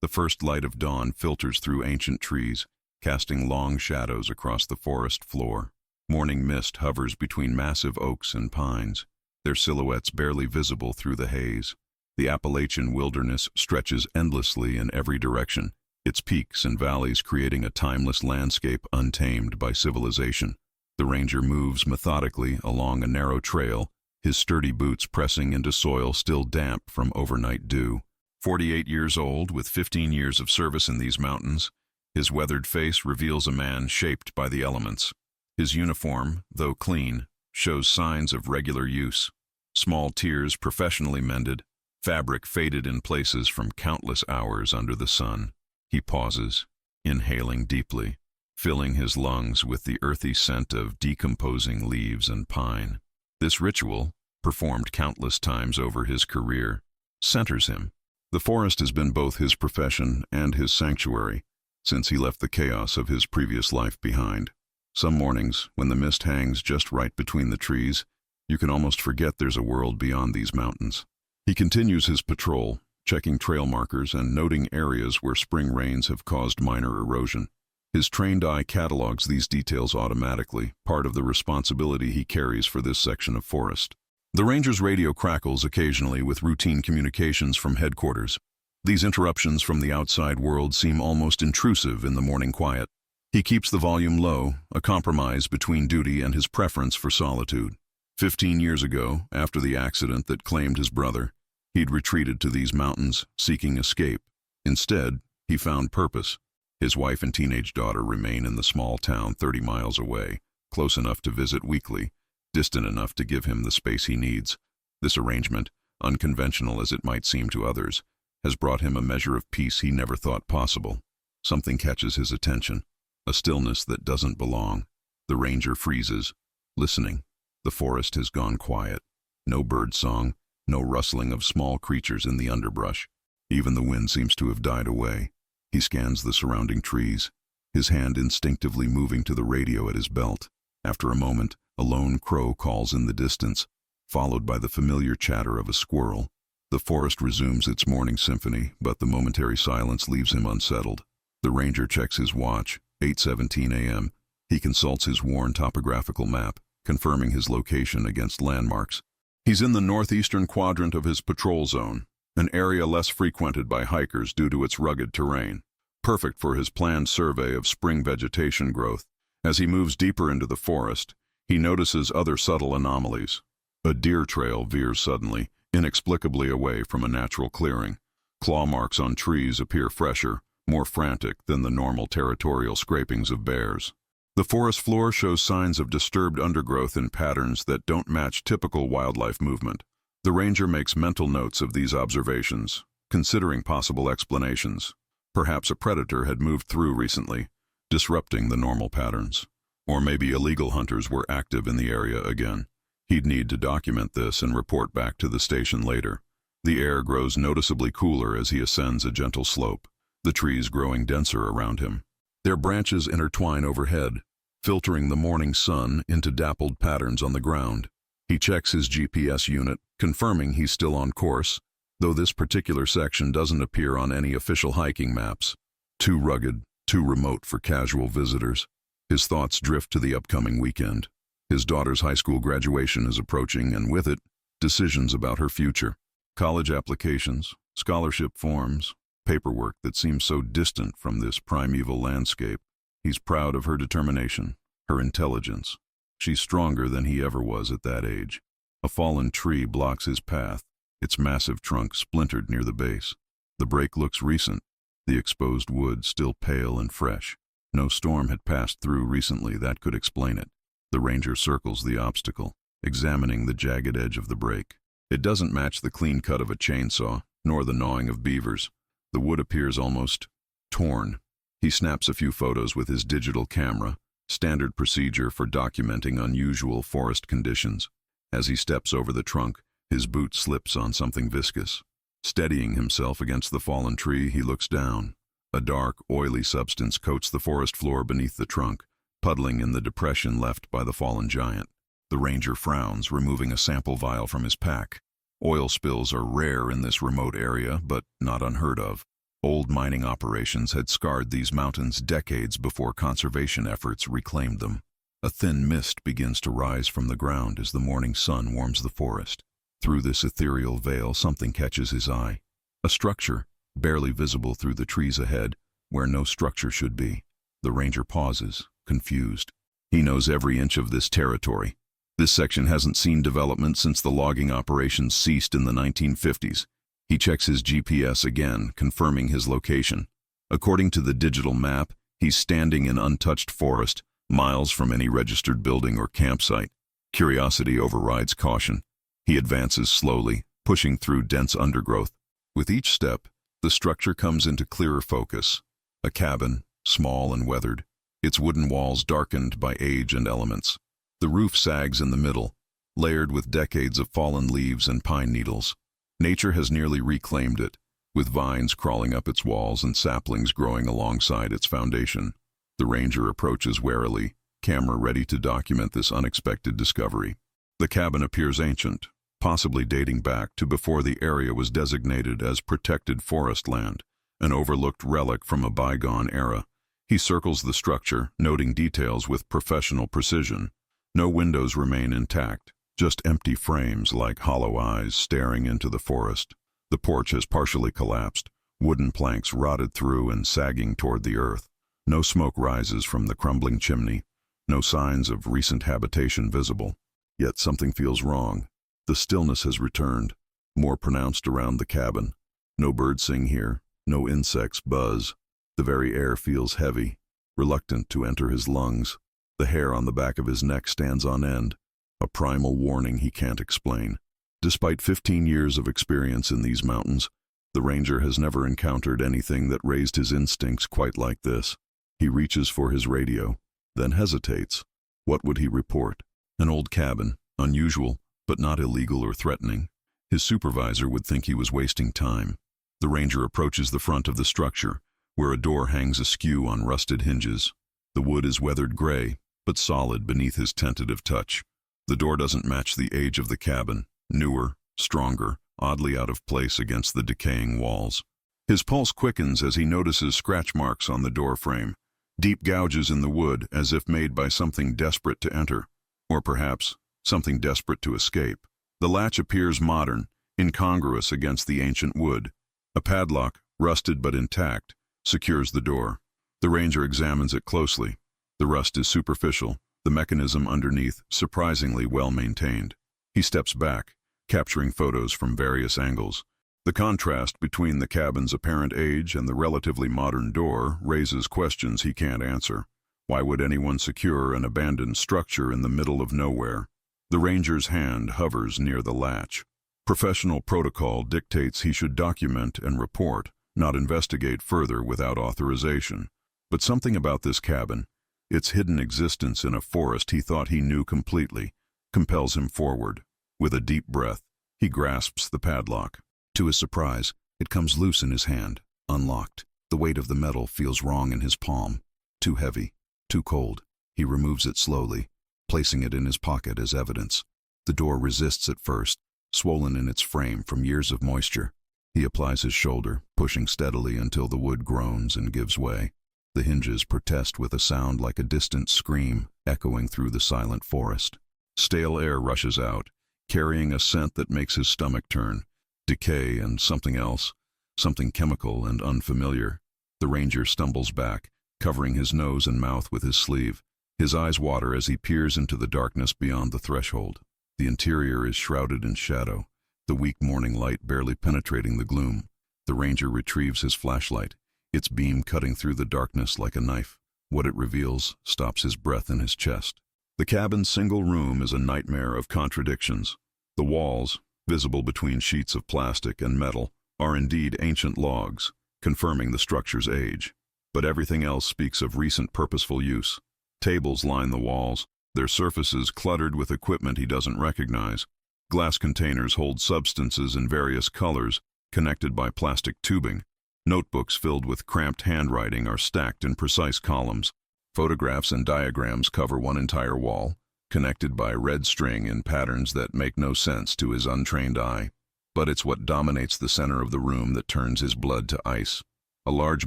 The first light of dawn filters through ancient trees, casting long shadows across the forest floor. Morning mist hovers between massive oaks and pines, their silhouettes barely visible through the haze. The Appalachian wilderness stretches endlessly in every direction, its peaks and valleys creating a timeless landscape untamed by civilization. The ranger moves methodically along a narrow trail, his sturdy boots pressing into soil still damp from overnight dew. 48 years old, with 15 years of service in these mountains, his weathered face reveals a man shaped by the elements. His uniform, though clean, shows signs of regular use. Small tears professionally mended, fabric faded in places from countless hours under the sun. He pauses, inhaling deeply, filling his lungs with the earthy scent of decomposing leaves and pine. This ritual, performed countless times over his career, centers him. The forest has been both his profession and his sanctuary since he left the chaos of his previous life behind. Some mornings, when the mist hangs just right between the trees, you can almost forget there's a world beyond these mountains. He continues his patrol, checking trail markers and noting areas where spring rains have caused minor erosion. His trained eye catalogs these details automatically, part of the responsibility he carries for this section of forest. The ranger's radio crackles occasionally with routine communications from headquarters. These interruptions from the outside world seem almost intrusive in the morning quiet. He keeps the volume low, a compromise between duty and his preference for solitude. 15 years ago, after the accident that claimed his brother, he'd retreated to these mountains, seeking escape. Instead, he found purpose. His wife and teenage daughter remain in the small town 30 miles away, close enough to visit weekly, distant enough to give him the space he needs. This arrangement, unconventional as it might seem to others, has brought him a measure of peace he never thought possible. Something catches his attention, a stillness that doesn't belong. The ranger freezes, listening. The forest has gone quiet. No bird song, no rustling of small creatures in the underbrush. Even the wind seems to have died away. He scans the surrounding trees, his hand instinctively moving to the radio at his belt. After a moment, a lone crow calls in the distance, followed by the familiar chatter of a squirrel. The forest resumes its morning symphony, but the momentary silence leaves him unsettled. The ranger checks his watch, 8:17 a.m. He consults his worn topographical map, confirming his location against landmarks. He's in the northeastern quadrant of his patrol zone, an area less frequented by hikers due to its rugged terrain, perfect for his planned survey of spring vegetation growth. As he moves deeper into the forest, he notices other subtle anomalies. A deer trail veers suddenly, inexplicably away from a natural clearing. Claw marks on trees appear fresher, more frantic than the normal territorial scrapings of bears. The forest floor shows signs of disturbed undergrowth in patterns that don't match typical wildlife movement. The ranger makes mental notes of these observations, considering possible explanations. Perhaps a predator had moved through recently, disrupting the normal patterns. Or maybe illegal hunters were active in the area again. He'd need to document this and report back to the station later. The air grows noticeably cooler as he ascends a gentle slope, the trees growing denser around him. Their branches intertwine overhead, filtering the morning sun into dappled patterns on the ground. He checks his GPS unit, confirming he's still on course, though this particular section doesn't appear on any official hiking maps. Too rugged, too remote for casual visitors. His thoughts drift to the upcoming weekend. His daughter's high school graduation is approaching, and with it, decisions about her future. College applications, scholarship forms, paperwork that seems so distant from this primeval landscape. He's proud of her determination, her intelligence. She's stronger than he ever was at that age. A fallen tree blocks his path, its massive trunk splintered near the base. The break looks recent, the exposed wood still pale and fresh. No storm had passed through recently that could explain it. The ranger circles the obstacle, examining the jagged edge of the break. It doesn't match the clean cut of a chainsaw, nor the gnawing of beavers. The wood appears almost torn. He snaps a few photos with his digital camera, standard procedure for documenting unusual forest conditions. As he steps over the trunk, his boot slips on something viscous. Steadying himself against the fallen tree, he looks down. A dark, oily substance coats the forest floor beneath the trunk, puddling in the depression left by the fallen giant. The ranger frowns, removing a sample vial from his pack. Oil spills are rare in this remote area, but not unheard of. Old mining operations had scarred these mountains decades before conservation efforts reclaimed them. A thin mist begins to rise from the ground as the morning sun warms the forest. Through this ethereal veil, something catches his eye. A structure, barely visible through the trees ahead, where no structure should be. The ranger pauses, confused. He knows every inch of this territory. This section hasn't seen development since the logging operations ceased in the 1950s. He checks his GPS again, confirming his location. According to the digital map, he's standing in untouched forest, miles from any registered building or campsite. Curiosity overrides caution. He advances slowly, pushing through dense undergrowth. With each step, the structure comes into clearer focus. A cabin, small and weathered, its wooden walls darkened by age and elements. The roof sags in the middle, layered with decades of fallen leaves and pine needles. Nature has nearly reclaimed it, with vines crawling up its walls and saplings growing alongside its foundation. The ranger approaches warily, camera ready to document this unexpected discovery. The cabin appears ancient, possibly dating back to before the area was designated as protected forest land, an overlooked relic from a bygone era. He circles the structure, noting details with professional precision. No windows remain intact, just empty frames like hollow eyes staring into the forest. The porch has partially collapsed, wooden planks rotted through and sagging toward the earth. No smoke rises from the crumbling chimney, no signs of recent habitation visible. Yet something feels wrong. The stillness has returned, more pronounced around the cabin. No birds sing here, no insects buzz. The very air feels heavy, reluctant to enter his lungs. The hair on the back of his neck stands on end, a primal warning he can't explain. Despite 15 years of experience in these mountains, the ranger has never encountered anything that raised his instincts quite like this. He reaches for his radio, then hesitates. What would he report? An old cabin, unusual, but not illegal or threatening. His supervisor would think he was wasting time. The ranger approaches the front of the structure, where a door hangs askew on rusted hinges. The wood is weathered gray, but solid beneath his tentative touch. The door doesn't match the age of the cabin, newer, stronger, oddly out of place against the decaying walls. His pulse quickens as he notices scratch marks on the door frame, deep gouges in the wood as if made by something desperate to enter, or perhaps something desperate to escape. The latch appears modern, incongruous against the ancient wood. A padlock, rusted but intact, secures the door. The ranger examines it closely. The rust is superficial, the mechanism underneath surprisingly well maintained. He steps back, capturing photos from various angles. The contrast between the cabin's apparent age and the relatively modern door raises questions he can't answer. Why would anyone secure an abandoned structure in the middle of nowhere? The ranger's hand hovers near the latch. Professional protocol dictates he should document and report, not investigate further without authorization. But something about this cabin, its hidden existence in a forest he thought he knew completely, compels him forward. With a deep breath, he grasps the padlock. To his surprise, it comes loose in his hand, unlocked. The weight of the metal feels wrong in his palm. Too heavy, too cold. He removes it slowly, placing it in his pocket as evidence. The door resists at first, swollen in its frame from years of moisture. He applies his shoulder, pushing steadily until the wood groans and gives way. The hinges protest with a sound like a distant scream echoing through the silent forest. Stale air rushes out, carrying a scent that makes his stomach turn. Decay and something else, something chemical and unfamiliar. The ranger stumbles back, covering his nose and mouth with his sleeve. His eyes water as he peers into the darkness beyond the threshold. The interior is shrouded in shadow, the weak morning light barely penetrating the gloom. The ranger retrieves his flashlight, its beam cutting through the darkness like a knife. What it reveals stops his breath in his chest. The cabin's single room is a nightmare of contradictions. The walls, visible between sheets of plastic and metal, are indeed ancient logs, confirming the structure's age. But everything else speaks of recent purposeful use. Tables line the walls, their surfaces cluttered with equipment he doesn't recognize. Glass containers hold substances in various colors, connected by plastic tubing. Notebooks filled with cramped handwriting are stacked in precise columns. Photographs and diagrams cover one entire wall, connected by red string in patterns that make no sense to his untrained eye. But it's what dominates the center of the room that turns his blood to ice. A large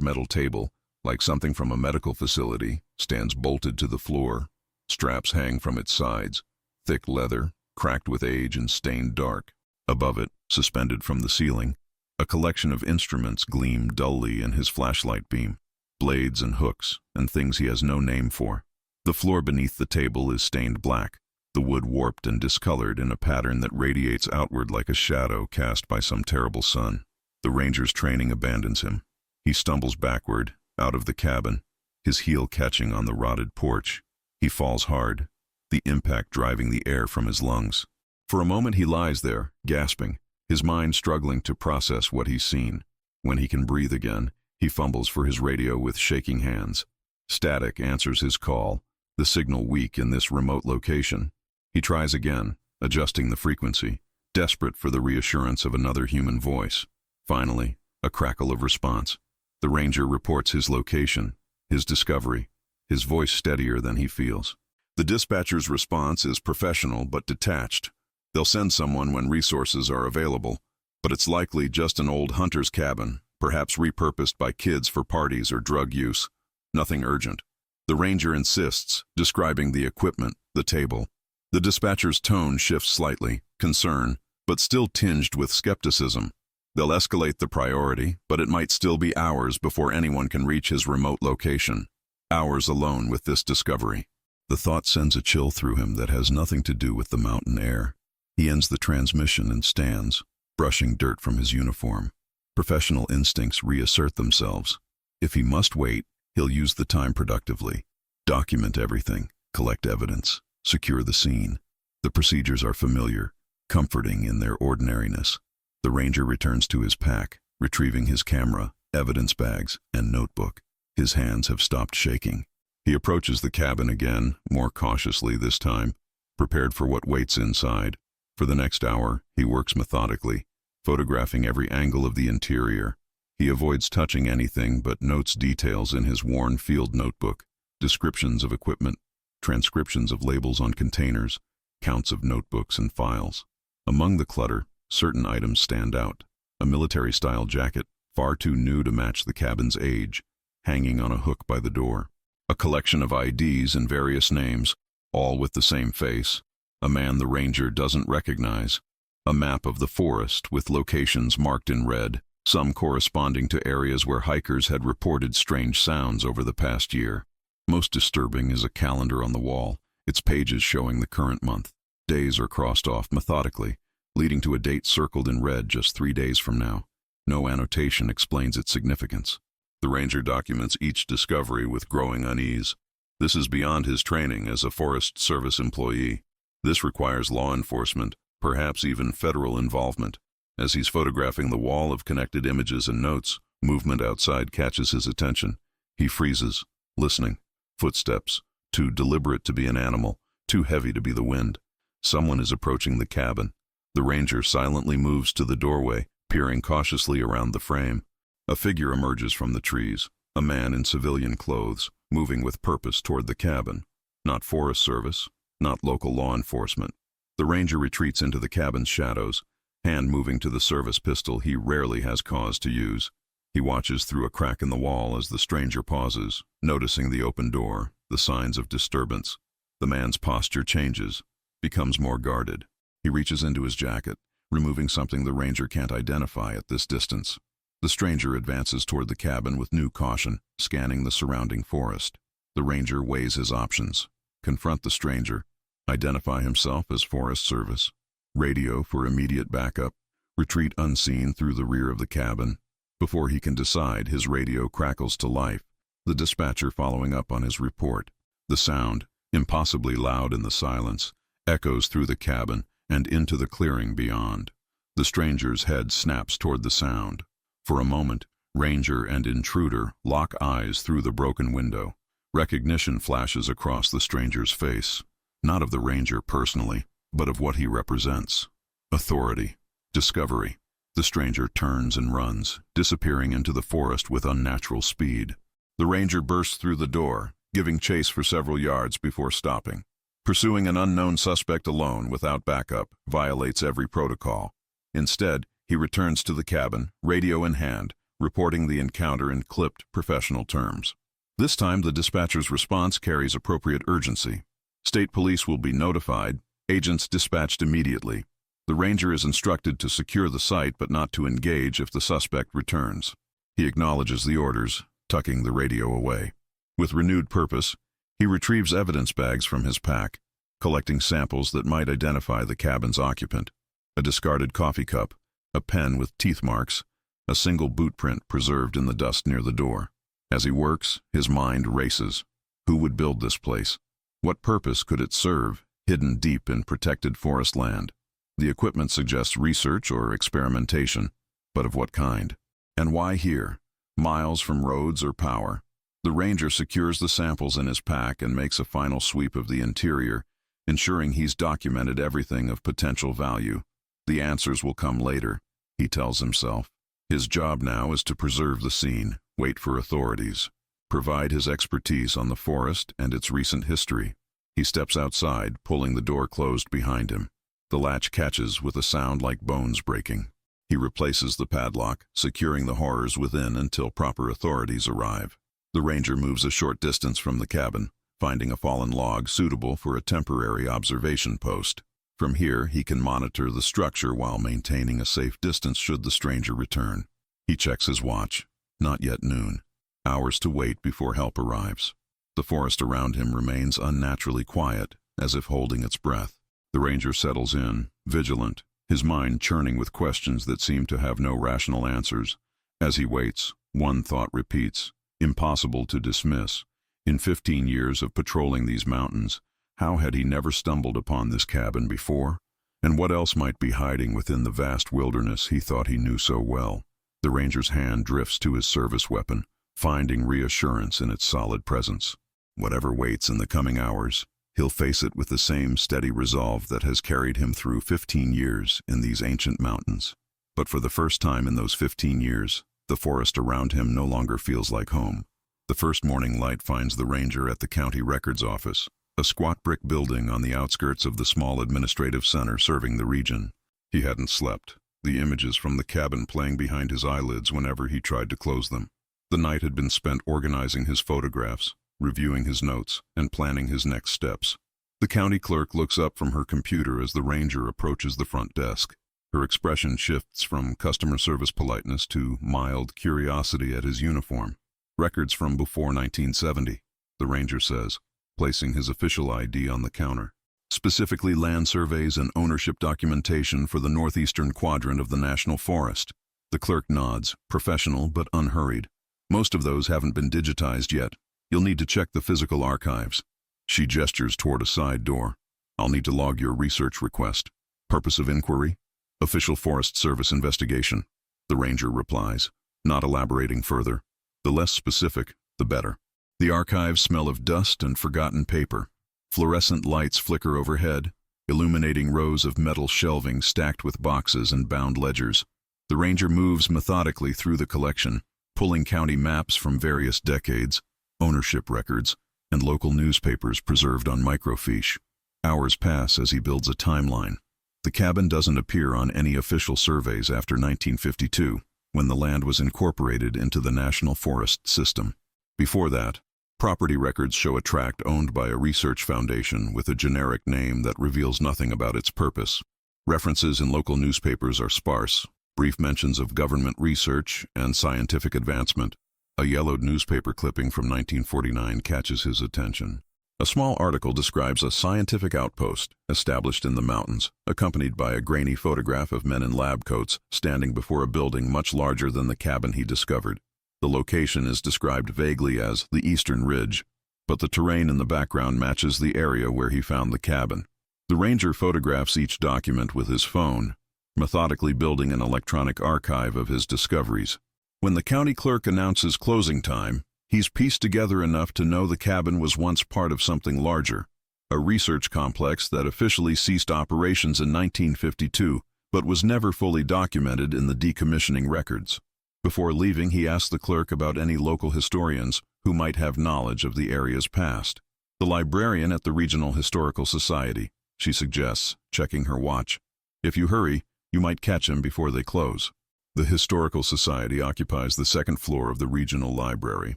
metal table, like something from a medical facility, stands bolted to the floor. Straps hang from its sides, thick leather, cracked with age and stained dark. Above it, suspended from the ceiling, a collection of instruments gleam dully in his flashlight beam, blades and hooks, and things he has no name for. The floor beneath the table is stained black, the wood warped and discolored in a pattern that radiates outward like a shadow cast by some terrible sun. The ranger's training abandons him. He stumbles backward, out of the cabin, his heel catching on the rotted porch. He falls hard, the impact driving the air from his lungs. For a moment he lies there, gasping, his mind struggling to process what he's seen. When he can breathe again, he fumbles for his radio with shaking hands. Static answers his call, the signal weak in this remote location. He tries again, adjusting the frequency, desperate for the reassurance of another human voice. Finally, a crackle of response. The ranger reports his location, his discovery, his voice steadier than he feels. The dispatcher's response is professional but detached. They'll send someone when resources are available, but it's likely just an old hunter's cabin, perhaps repurposed by kids for parties or drug use. Nothing urgent. The ranger insists, describing the equipment, the table. The dispatcher's tone shifts slightly, concern, but still tinged with skepticism. They'll escalate the priority, but it might still be hours before anyone can reach his remote location. Hours alone with this discovery. The thought sends a chill through him that has nothing to do with the mountain air. He ends the transmission and stands, brushing dirt from his uniform. Professional instincts reassert themselves. If he must wait, he'll use the time productively. Document everything, collect evidence, secure the scene. The procedures are familiar, comforting in their ordinariness. The ranger returns to his pack, retrieving his camera, evidence bags, and notebook. His hands have stopped shaking. He approaches the cabin again, more cautiously this time, prepared for what waits inside. For the next hour, he works methodically, photographing every angle of the interior. He avoids touching anything but notes details in his worn field notebook, descriptions of equipment, transcriptions of labels on containers, counts of notebooks and files. Among the clutter, certain items stand out. A military-style jacket, far too new to match the cabin's age, hanging on a hook by the door. A collection of IDs and various names, all with the same face. A man the ranger doesn't recognize. A map of the forest with locations marked in red, some corresponding to areas where hikers had reported strange sounds over the past year. Most disturbing is a calendar on the wall, its pages showing the current month. Days are crossed off methodically, leading to a date circled in red just 3 days from now. No annotation explains its significance. The ranger documents each discovery with growing unease. This is beyond his training as a Forest Service employee. This requires law enforcement, perhaps even federal involvement. As he's photographing the wall of connected images and notes, movement outside catches his attention. He freezes, listening. Footsteps, too deliberate to be an animal, too heavy to be the wind. Someone is approaching the cabin. The ranger silently moves to the doorway, peering cautiously around the frame. A figure emerges from the trees, a man in civilian clothes, moving with purpose toward the cabin. Not Forest Service, not local law enforcement. The ranger retreats into the cabin's shadows, hand moving to the service pistol he rarely has cause to use. He watches through a crack in the wall as the stranger pauses, noticing the open door, the signs of disturbance. The man's posture changes, becomes more guarded. He reaches into his jacket, removing something the ranger can't identify at this distance. The stranger advances toward the cabin with new caution, scanning the surrounding forest. The ranger weighs his options. Confront the stranger, identify himself as Forest Service, radio for immediate backup, retreat unseen through the rear of the cabin. Before he can decide, his radio crackles to life, the dispatcher following up on his report. The sound, impossibly loud in the silence, echoes through the cabin and into the clearing beyond. The stranger's head snaps toward the sound. For a moment, ranger and intruder lock eyes through the broken window. Recognition flashes across the stranger's face, not of the ranger personally, but of what he represents. Authority, discovery. The stranger turns and runs, disappearing into the forest with unnatural speed. The ranger bursts through the door, giving chase for several yards before stopping. Pursuing an unknown suspect alone without backup violates every protocol. Instead, he returns to the cabin, radio in hand, reporting the encounter in clipped, professional terms. This time, the dispatcher's response carries appropriate urgency. State police will be notified, agents dispatched immediately. The ranger is instructed to secure the site but not to engage if the suspect returns. He acknowledges the orders, tucking the radio away. With renewed purpose, he retrieves evidence bags from his pack, collecting samples that might identify the cabin's occupant. A discarded coffee cup, a pen with teeth marks, a single boot print preserved in the dust near the door. As he works, his mind races. Who would build this place? What purpose could it serve, hidden deep in protected forest land? The equipment suggests research or experimentation, but of what kind? And why here? Miles from roads or power? The ranger secures the samples in his pack and makes a final sweep of the interior, ensuring he's documented everything of potential value. The answers will come later, he tells himself. His job now is to preserve the scene, wait for authorities, provide his expertise on the forest and its recent history. He steps outside, pulling the door closed behind him. The latch catches with a sound like bones breaking. He replaces the padlock, securing the horrors within until proper authorities arrive. The ranger moves a short distance from the cabin, finding a fallen log suitable for a temporary observation post. From here, he can monitor the structure while maintaining a safe distance should the stranger return. He checks his watch. Not yet noon. Hours to wait before help arrives. The forest around him remains unnaturally quiet, as if holding its breath. The ranger settles in, vigilant, his mind churning with questions that seem to have no rational answers. As he waits, one thought repeats, impossible to dismiss. In 15 years of patrolling these mountains, how had he never stumbled upon this cabin before? And what else might be hiding within the vast wilderness he thought he knew so well? The ranger's hand drifts to his service weapon, finding reassurance in its solid presence. Whatever waits in the coming hours, he'll face it with the same steady resolve that has carried him through 15 years in these ancient mountains. But for the first time in those 15 years, the forest around him no longer feels like home. The first morning light finds the ranger at the county records office, a squat brick building on the outskirts of the small administrative center serving the region. He hadn't slept, the images from the cabin playing behind his eyelids whenever he tried to close them. The night had been spent organizing his photographs, reviewing his notes, and planning his next steps. The county clerk looks up from her computer as the ranger approaches the front desk. Her expression shifts from customer service politeness to mild curiosity at his uniform. Records from before 1970, the ranger says, placing his official ID on the counter. Specifically land surveys and ownership documentation for the northeastern quadrant of the national forest. The clerk nods, professional but unhurried. Most of those haven't been digitized yet. You'll need to check the physical archives. She gestures toward a side door. I'll need to log your research request. Purpose of inquiry? Official Forest Service investigation. The ranger replies, not elaborating further. The less specific, the better. The archives smell of dust and forgotten paper. Fluorescent lights flicker overhead, illuminating rows of metal shelving stacked with boxes and bound ledgers. The ranger moves methodically through the collection, pulling county maps from various decades, ownership records, and local newspapers preserved on microfiche. Hours pass as he builds a timeline. The cabin doesn't appear on any official surveys after 1952, when the land was incorporated into the National Forest System. Before that, property records show a tract owned by a research foundation with a generic name that reveals nothing about its purpose. References in local newspapers are sparse, brief mentions of government research and scientific advancement. A yellowed newspaper clipping from 1949 catches his attention. A small article describes a scientific outpost established in the mountains, accompanied by a grainy photograph of men in lab coats standing before a building much larger than the cabin he discovered. The location is described vaguely as the Eastern Ridge, but the terrain in the background matches the area where he found the cabin. The ranger photographs each document with his phone, methodically building an electronic archive of his discoveries. When the county clerk announces closing time, he's pieced together enough to know the cabin was once part of something larger, a research complex that officially ceased operations in 1952, but was never fully documented in the decommissioning records. Before leaving, he asked the clerk about any local historians who might have knowledge of the area's past. The librarian at the Regional Historical Society, she suggests, checking her watch. If you hurry, you might catch him before they close. The Historical Society occupies the second floor of the regional library,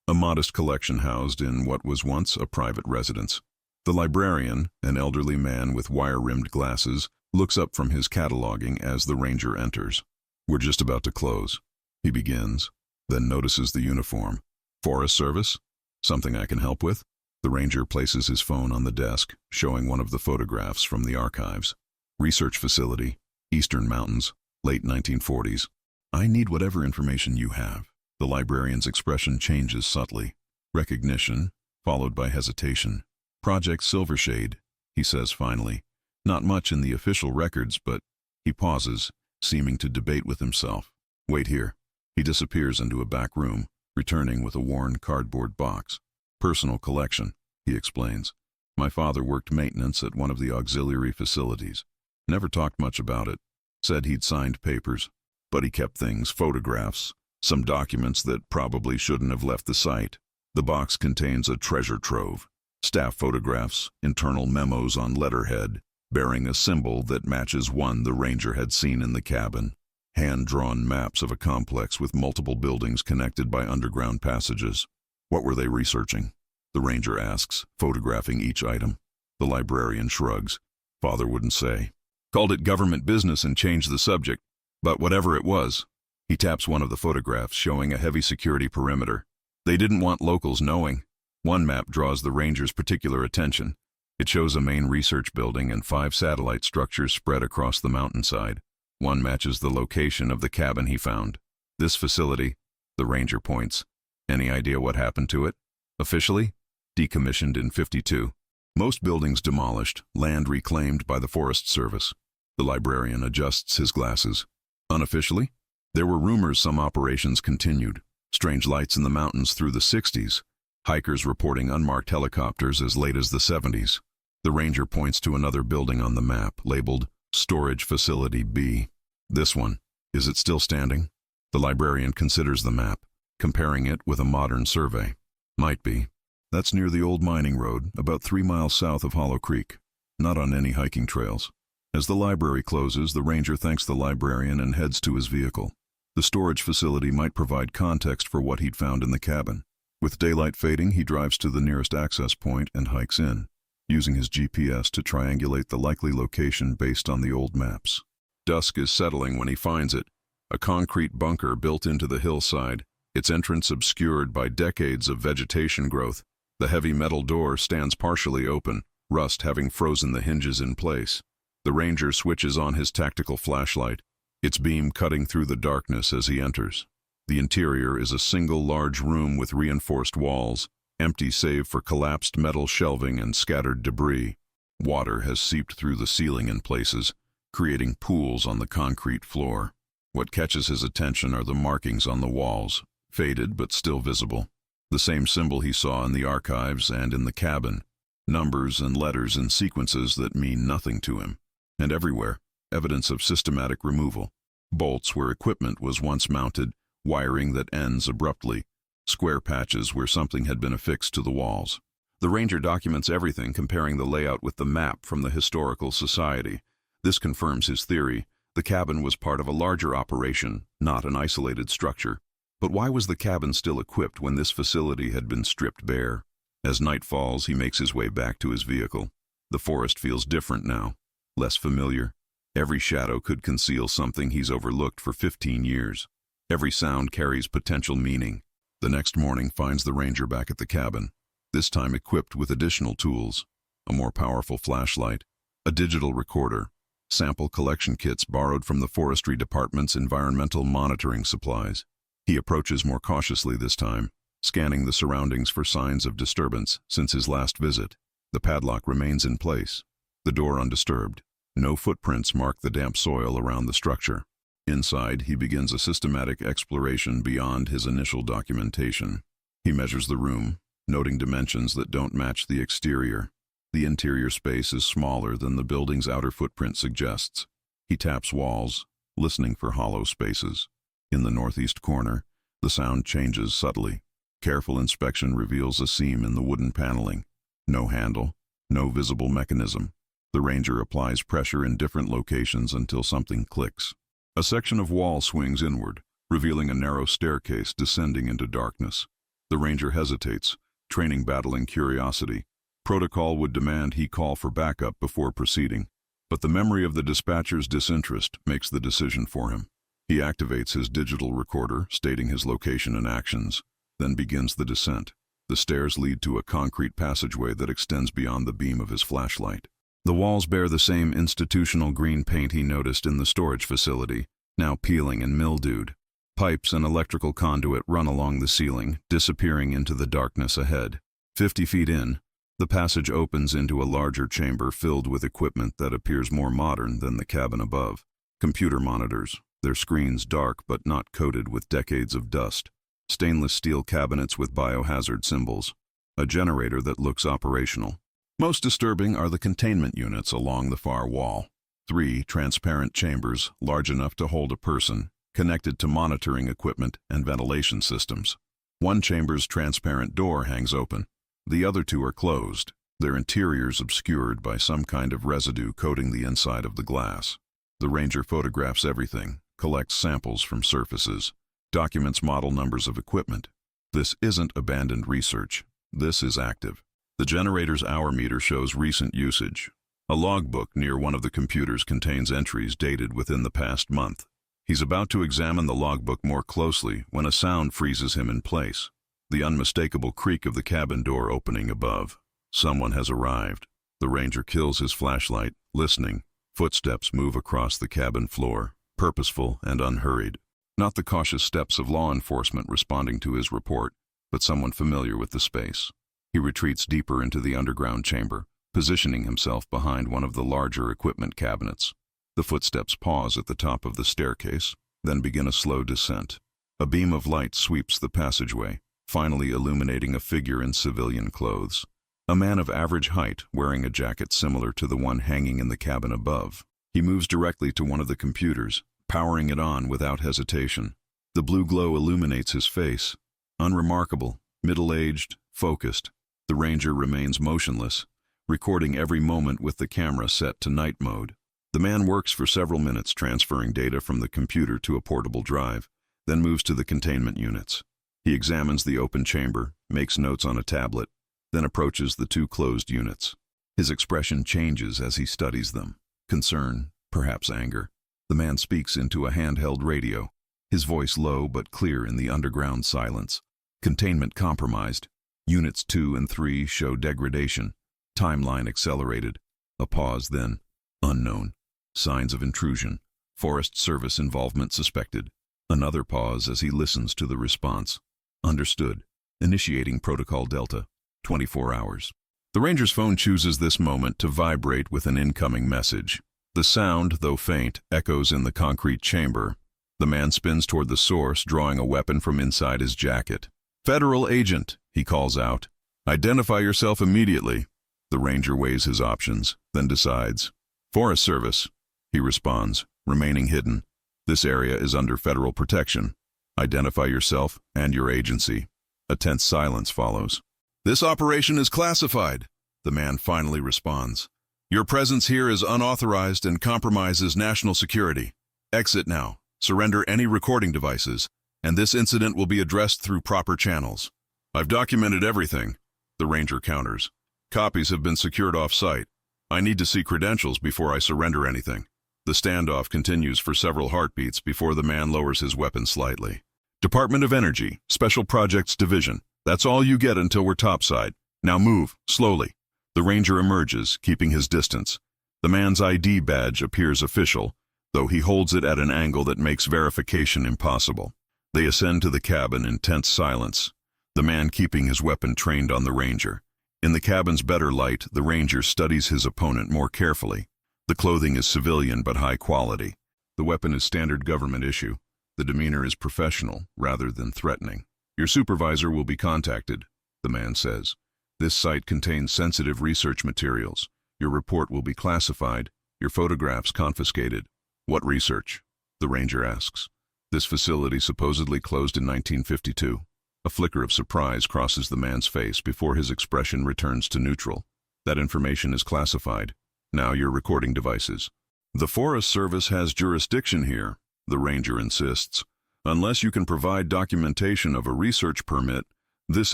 a modest collection housed in what was once a private residence. The librarian, an elderly man with wire-rimmed glasses, looks up from his cataloging as the ranger enters. "We're just about to close," he begins, then notices the uniform. "Forest Service? Something I can help with?" The ranger places his phone on the desk, showing one of the photographs from the archives. "Research facility, Eastern Mountains, late 1940s. I need whatever information you have." The librarian's expression changes subtly. Recognition, followed by hesitation. "Project Silvershade," he says finally. "Not much in the official records, but..." He pauses, seeming to debate with himself. "Wait here." He disappears into a back room, returning with a worn cardboard box. "Personal collection," he explains. "My father worked maintenance at one of the auxiliary facilities. Never talked much about it. Said he'd signed papers, but he kept things, photographs, some documents that probably shouldn't have left the site. The box contains a treasure trove. Staff photographs, internal memos on letterhead, bearing a symbol that matches one the ranger had seen in the cabin. Hand-drawn maps of a complex with multiple buildings connected by underground passages. What were they researching?" the ranger asks, photographing each item. The librarian shrugs. "Father wouldn't say. Called it government business and changed the subject. But whatever it was." He taps one of the photographs, showing a heavy security perimeter. "They didn't want locals knowing." One map draws the ranger's particular attention. It shows a main research building and 5 satellite structures spread across the mountainside. One matches the location of the cabin he found. "This facility," the ranger points. "Any idea what happened to it?" "Officially, decommissioned in '52. Most buildings demolished, land reclaimed by the Forest Service." The librarian adjusts his glasses. "Unofficially? There were rumors some operations continued. Strange lights in the mountains through the '60s. Hikers reporting unmarked helicopters as late as the '70s. The ranger points to another building on the map, labeled Storage Facility B. "This one. Is it still standing?" The librarian considers the map, comparing it with a modern survey. "Might be. That's near the old mining road, about 3 miles south of Hollow Creek. Not on any hiking trails." As the library closes, the ranger thanks the librarian and heads to his vehicle. The storage facility might provide context for what he'd found in the cabin. With daylight fading, he drives to the nearest access point and hikes in, using his GPS to triangulate the likely location based on the old maps. Dusk is settling when he finds it, a concrete bunker built into the hillside, its entrance obscured by decades of vegetation growth. The heavy metal door stands partially open, rust having frozen the hinges in place. The ranger switches on his tactical flashlight, its beam cutting through the darkness as he enters. The interior is a single large room with reinforced walls, empty save for collapsed metal shelving and scattered debris. Water has seeped through the ceiling in places, creating pools on the concrete floor. What catches his attention are the markings on the walls, faded but still visible. The same symbol he saw in the archives and in the cabin. Numbers and letters in sequences that mean nothing to him. And everywhere, evidence of systematic removal. Bolts where equipment was once mounted, wiring that ends abruptly, square patches where something had been affixed to the walls. The ranger documents everything, comparing the layout with the map from the Historical Society. This confirms his theory. The cabin was part of a larger operation, not an isolated structure. But why was the cabin still equipped when this facility had been stripped bare? As night falls, he makes his way back to his vehicle. The forest feels different now, less familiar. Every shadow could conceal something he's overlooked for 15 years. Every sound carries potential meaning. The next morning finds the ranger back at the cabin, this time equipped with additional tools, a more powerful flashlight, a digital recorder, sample collection kits borrowed from the forestry department's environmental monitoring supplies. He approaches more cautiously this time, scanning the surroundings for signs of disturbance since his last visit. The padlock remains in place, the door undisturbed. No footprints mark the damp soil around the structure. Inside, he begins a systematic exploration beyond his initial documentation. He measures the room, noting dimensions that don't match the exterior. The interior space is smaller than the building's outer footprint suggests. He taps walls, listening for hollow spaces. In the northeast corner, the sound changes subtly. Careful inspection reveals a seam in the wooden paneling. No handle, no visible mechanism. The ranger applies pressure in different locations until something clicks. A section of wall swings inward, revealing a narrow staircase descending into darkness. The ranger hesitates, training battling curiosity. Protocol would demand he call for backup before proceeding, but the memory of the dispatcher's disinterest makes the decision for him. He activates his digital recorder, stating his location and actions, then begins the descent. The stairs lead to a concrete passageway that extends beyond the beam of his flashlight. The walls bear the same institutional green paint he noticed in the storage facility, now peeling and mildewed. Pipes and electrical conduit run along the ceiling, disappearing into the darkness ahead. 50 feet in, the passage opens into a larger chamber filled with equipment that appears more modern than the cabin above. Computer monitors, their screens dark but not coated with decades of dust. Stainless steel cabinets with biohazard symbols. A generator that looks operational. Most disturbing are the containment units along the far wall. 3 transparent chambers, large enough to hold a person, connected to monitoring equipment and ventilation systems. One chamber's transparent door hangs open. The other 2 are closed, their interiors obscured by some kind of residue coating the inside of the glass. The ranger photographs everything, collects samples from surfaces, documents model numbers of equipment. This isn't abandoned research. This is active. The generator's hour meter shows recent usage. A logbook near one of the computers contains entries dated within the past month. He's about to examine the logbook more closely when a sound freezes him in place. The unmistakable creak of the cabin door opening above. Someone has arrived. The ranger kills his flashlight, listening. Footsteps move across the cabin floor, purposeful and unhurried. Not the cautious steps of law enforcement responding to his report, but someone familiar with the space. He retreats deeper into the underground chamber, positioning himself behind one of the larger equipment cabinets. The footsteps pause at the top of the staircase, then begin a slow descent. A beam of light sweeps the passageway, finally illuminating a figure in civilian clothes. A man of average height, wearing a jacket similar to the one hanging in the cabin above. He moves directly to one of the computers, powering it on without hesitation. The blue glow illuminates his face. Unremarkable, middle-aged, focused. The ranger remains motionless, recording every moment with the camera set to night mode. The man works for several minutes transferring data from the computer to a portable drive, then moves to the containment units. He examines the open chamber, makes notes on a tablet, then approaches the 2 closed units. His expression changes as he studies them. Concern, perhaps anger. The man speaks into a handheld radio, his voice low but clear in the underground silence. Containment compromised. Units 2 and 3 show degradation. Timeline accelerated. A pause then. Unknown. Signs of intrusion. Forest Service involvement suspected. Another pause as he listens to the response. Understood. Initiating Protocol Delta. 24 hours. The ranger's phone chooses this moment to vibrate with an incoming message. The sound, though faint, echoes in the concrete chamber. The man spins toward the source, drawing a weapon from inside his jacket. "Federal agent," he calls out. "Identify yourself immediately." The ranger weighs his options, then decides. "Forest Service," he responds, remaining hidden. "This area is under federal protection. Identify yourself and your agency." A tense silence follows. "This operation is classified," the man finally responds. "Your presence here is unauthorized and compromises national security. Exit now. Surrender any recording devices, and this incident will be addressed through proper channels." "I've documented everything," the ranger counters. "Copies have been secured off-site. I need to see credentials before I surrender anything." The standoff continues for several heartbeats before the man lowers his weapon slightly. "Department of Energy, Special Projects Division. That's all you get until we're topside. Now move, slowly." The ranger emerges, keeping his distance. The man's ID badge appears official, though he holds it at an angle that makes verification impossible. They ascend to the cabin in tense silence, the man keeping his weapon trained on the ranger. In the cabin's better light, the ranger studies his opponent more carefully. The clothing is civilian but high quality. The weapon is standard government issue. The demeanor is professional rather than threatening. "Your supervisor will be contacted," the man says. "This site contains sensitive research materials. Your report will be classified, your photographs confiscated." "What research?" the ranger asks. "This facility supposedly closed in 1952. A flicker of surprise crosses the man's face before his expression returns to neutral. "That information is classified. Now your recording devices." "The Forest Service has jurisdiction here," the ranger insists. Unless you can provide documentation of a research permit, this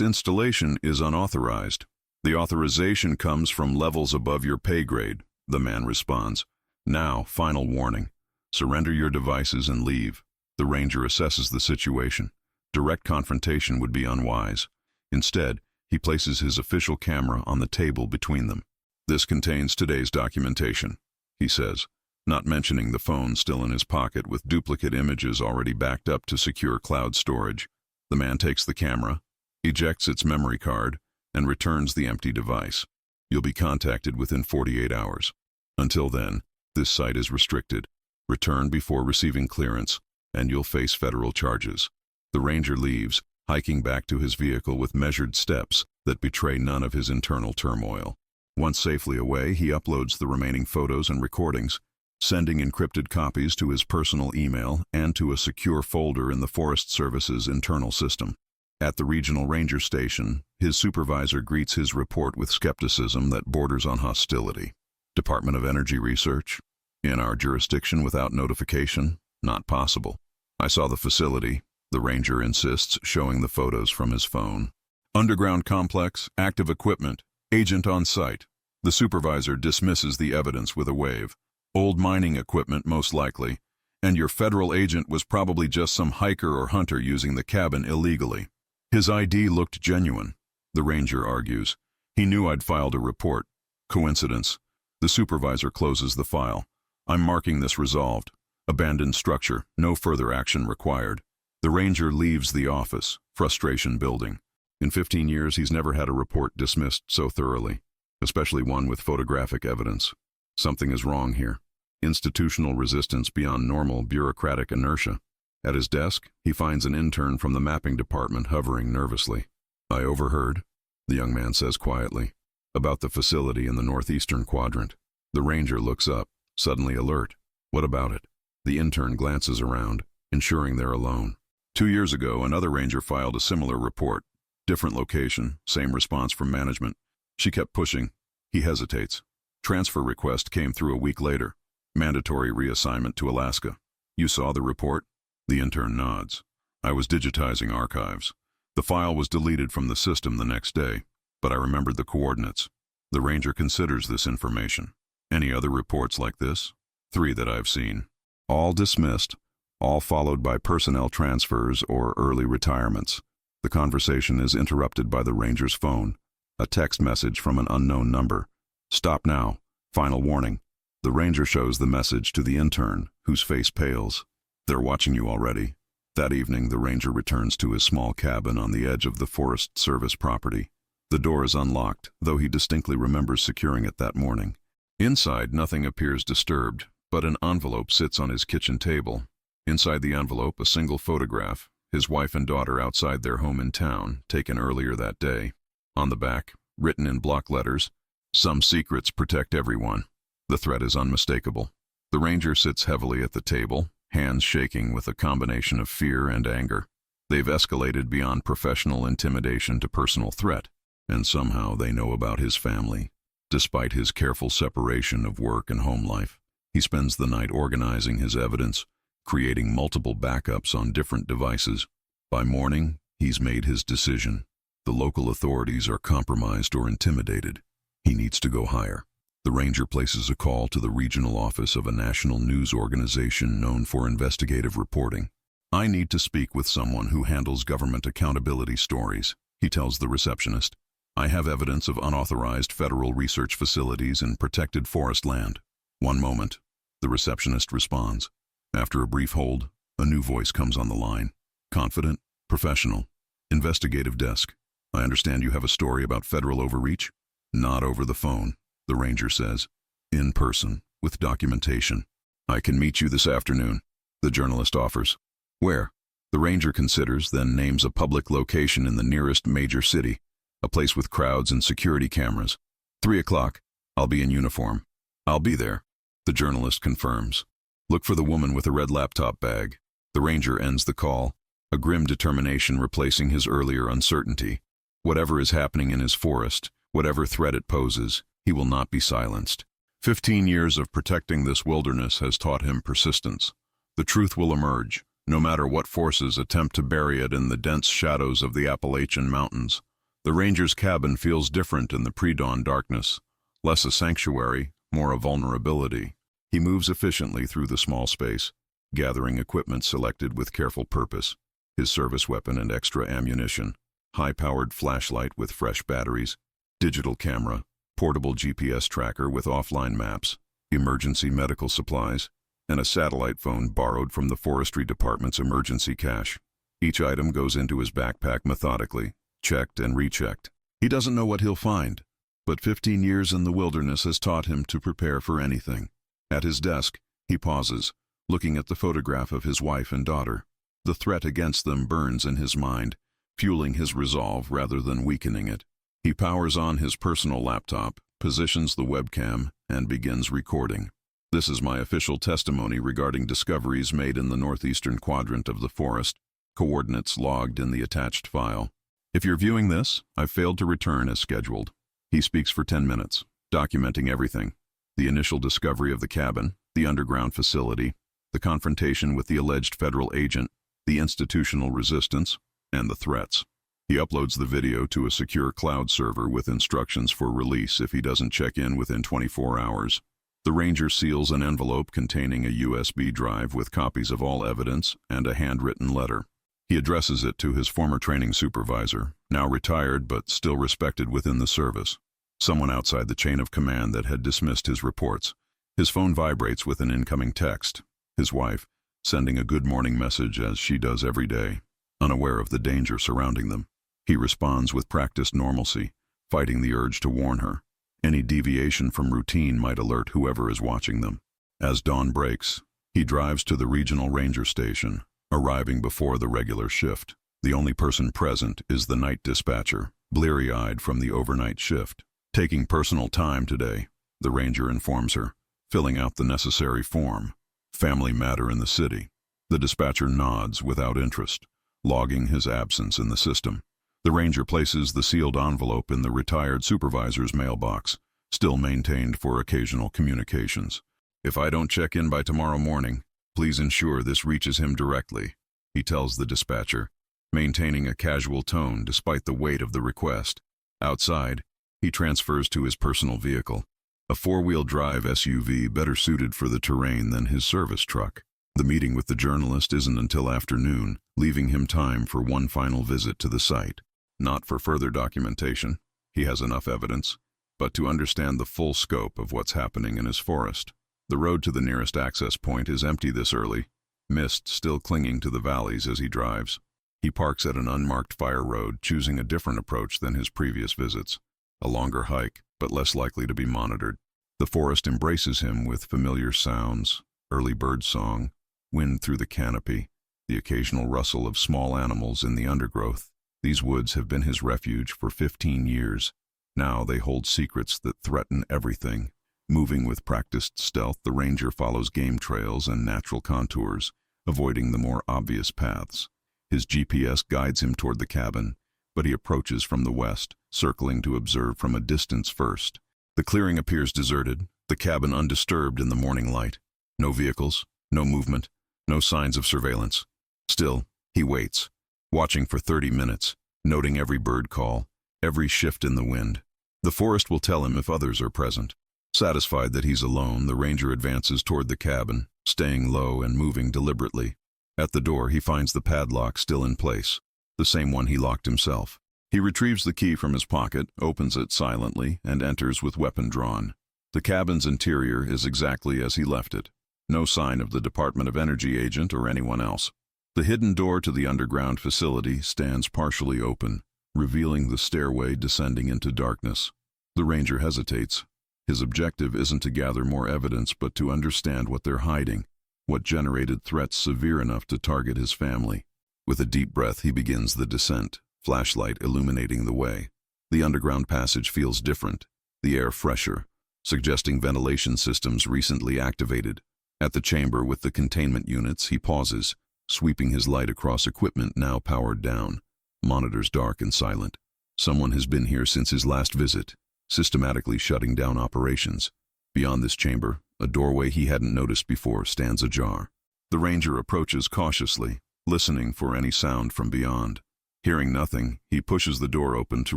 installation is unauthorized. The authorization comes from levels above your pay grade, the man responds. Now, final warning. Surrender your devices and leave. The ranger assesses the situation. Direct confrontation would be unwise. Instead, he places his official camera on the table between them. This contains today's documentation, he says, not mentioning the phone still in his pocket with duplicate images already backed up to secure cloud storage. The man takes the camera, ejects its memory card, and returns the empty device. You'll be contacted within 48 hours. Until then, this site is restricted. Return before receiving clearance, and you'll face federal charges. The ranger leaves, hiking back to his vehicle with measured steps that betray none of his internal turmoil. Once safely away, he uploads the remaining photos and recordings, sending encrypted copies to his personal email and to a secure folder in the Forest Service's internal system. At the regional ranger station, his supervisor greets his report with skepticism that borders on hostility. Department of Energy Research? In our jurisdiction without notification? Not possible. I saw the facility, the ranger insists, showing the photos from his phone. Underground complex, active equipment, agent on site. The supervisor dismisses the evidence with a wave. Old mining equipment, most likely, and your federal agent was probably just some hiker or hunter using the cabin illegally. His ID looked genuine, the ranger argues. He knew I'd filed a report. Coincidence. The supervisor closes the file. I'm marking this resolved. Abandoned structure, no further action required. The ranger leaves the office, frustration building. In 15 years, he's never had a report dismissed so thoroughly, especially one with photographic evidence. Something is wrong here. Institutional resistance beyond normal bureaucratic inertia. At his desk, he finds an intern from the mapping department hovering nervously. I overheard, the young man says quietly, about the facility in the northeastern quadrant. The ranger looks up, suddenly alert. What about it? The intern glances around, ensuring they're alone. 2 years ago, another ranger filed a similar report. Different location, same response from management. She kept pushing. He hesitates. Transfer request came through a week later. Mandatory reassignment to Alaska. You saw the report? The intern nods. I was digitizing archives. The file was deleted from the system the next day, but I remembered the coordinates. The ranger considers this information. Any other reports like this? 3 that I've seen. All dismissed, all followed by personnel transfers or early retirements. The conversation is interrupted by the ranger's phone, a text message from an unknown number. Stop now. Final warning. The ranger shows the message to the intern, whose face pales. They're watching you already. That evening, the ranger returns to his small cabin on the edge of the Forest Service property. The door is unlocked, though he distinctly remembers securing it that morning. Inside, nothing appears disturbed, but an envelope sits on his kitchen table. Inside the envelope, a single photograph, his wife and daughter outside their home in town, taken earlier that day. On the back, written in block letters, "Some secrets protect everyone." The threat is unmistakable. The ranger sits heavily at the table, hands shaking with a combination of fear and anger. They've escalated beyond professional intimidation to personal threat, and somehow they know about his family. Despite his careful separation of work and home life, he spends the night organizing his evidence, creating multiple backups on different devices. By morning, he's made his decision. The local authorities are compromised or intimidated. He needs to go higher. The ranger places a call to the regional office of a national news organization known for investigative reporting. I need to speak with someone who handles government accountability stories, he tells the receptionist. I have evidence of unauthorized federal research facilities in protected forest land. One moment, the receptionist responds. After a brief hold, a new voice comes on the line. Confident, professional, investigative desk. I understand you have a story about federal overreach? Not over the phone, the ranger says. In person, with documentation. I can meet you this afternoon, the journalist offers. Where? The ranger considers, then names a public location in the nearest major city, a place with crowds and security cameras. 3 o'clock. I'll be in uniform. I'll be there, the journalist confirms. Look for the woman with a red laptop bag. The ranger ends the call, a grim determination replacing his earlier uncertainty. Whatever is happening in his forest, whatever threat it poses, he will not be silenced. 15 years of protecting this wilderness has taught him persistence. The truth will emerge, no matter what forces attempt to bury it in the dense shadows of the Appalachian Mountains. The ranger's cabin feels different in the pre-dawn darkness, less a sanctuary, more a vulnerability. He moves efficiently through the small space, gathering equipment selected with careful purpose, his service weapon and extra ammunition, high-powered flashlight with fresh batteries, digital camera, portable GPS tracker with offline maps, emergency medical supplies, and a satellite phone borrowed from the Forestry Department's emergency cache. Each item goes into his backpack methodically, checked and rechecked. He doesn't know what he'll find, but 15 years in the wilderness has taught him to prepare for anything. At his desk, he pauses, looking at the photograph of his wife and daughter. The threat against them burns in his mind, fueling his resolve rather than weakening it. He powers on his personal laptop, positions the webcam, and begins recording. This is my official testimony regarding discoveries made in the northeastern quadrant of the forest, coordinates logged in the attached file. If you're viewing this, I've failed to return as scheduled. He speaks for 10 minutes, documenting everything. The initial discovery of the cabin, the underground facility, the confrontation with the alleged federal agent, the institutional resistance, and the threats. He uploads the video to a secure cloud server with instructions for release if he doesn't check in within 24 hours. The ranger seals an envelope containing a USB drive with copies of all evidence and a handwritten letter. He addresses it to his former training supervisor, now retired but still respected within the service, someone outside the chain of command that had dismissed his reports. His phone vibrates with an incoming text. His wife, sending a good morning message as she does every day, unaware of the danger surrounding them. He responds with practiced normalcy, fighting the urge to warn her. Any deviation from routine might alert whoever is watching them. As dawn breaks, he drives to the regional ranger station, arriving before the regular shift. The only person present is the night dispatcher, bleary-eyed from the overnight shift. Taking personal time today, the ranger informs her, filling out the necessary form. Family matter in the city. The dispatcher nods without interest, logging his absence in the system. The ranger places the sealed envelope in the retired supervisor's mailbox, still maintained for occasional communications. If I don't check in by tomorrow morning, please ensure this reaches him directly, he tells the dispatcher, maintaining a casual tone despite the weight of the request. Outside, he transfers to his personal vehicle, a four-wheel drive SUV better suited for the terrain than his service truck. The meeting with the journalist isn't until afternoon, leaving him time for one final visit to the site. Not for further documentation, he has enough evidence, but to understand the full scope of what's happening in his forest. The road to the nearest access point is empty this early, mist still clinging to the valleys as he drives. He parks at an unmarked fire road, choosing a different approach than his previous visits. A longer hike, but less likely to be monitored. The forest embraces him with familiar sounds, early bird song, wind through the canopy, the occasional rustle of small animals in the undergrowth. These woods have been his refuge for 15 years. Now they hold secrets that threaten everything. Moving with practiced stealth, the ranger follows game trails and natural contours, avoiding the more obvious paths. His GPS guides him toward the cabin, but he approaches from the west, circling to observe from a distance first. The clearing appears deserted, the cabin undisturbed in the morning light. No vehicles, no movement, no signs of surveillance. Still, he waits, watching for 30 minutes, noting every bird call, every shift in the wind. The forest will tell him if others are present. Satisfied that he's alone, the ranger advances toward the cabin, staying low and moving deliberately. At the door, he finds the padlock still in place, the same one he locked himself. He retrieves the key from his pocket, opens it silently, and enters with weapon drawn. The cabin's interior is exactly as he left it. No sign of the Department of Energy agent or anyone else. The hidden door to the underground facility stands partially open, revealing the stairway descending into darkness. The ranger hesitates. His objective isn't to gather more evidence but to understand what they're hiding, what generated threats severe enough to target his family. With a deep breath, he begins the descent, flashlight illuminating the way. The underground passage feels different, the air fresher, suggesting ventilation systems recently activated. At the chamber with the containment units, he pauses, sweeping his light across equipment now powered down. Monitors dark and silent. Someone has been here since his last visit, systematically shutting down operations. Beyond this chamber, a doorway he hadn't noticed before stands ajar. The ranger approaches cautiously, listening for any sound from beyond. Hearing nothing, he pushes the door open to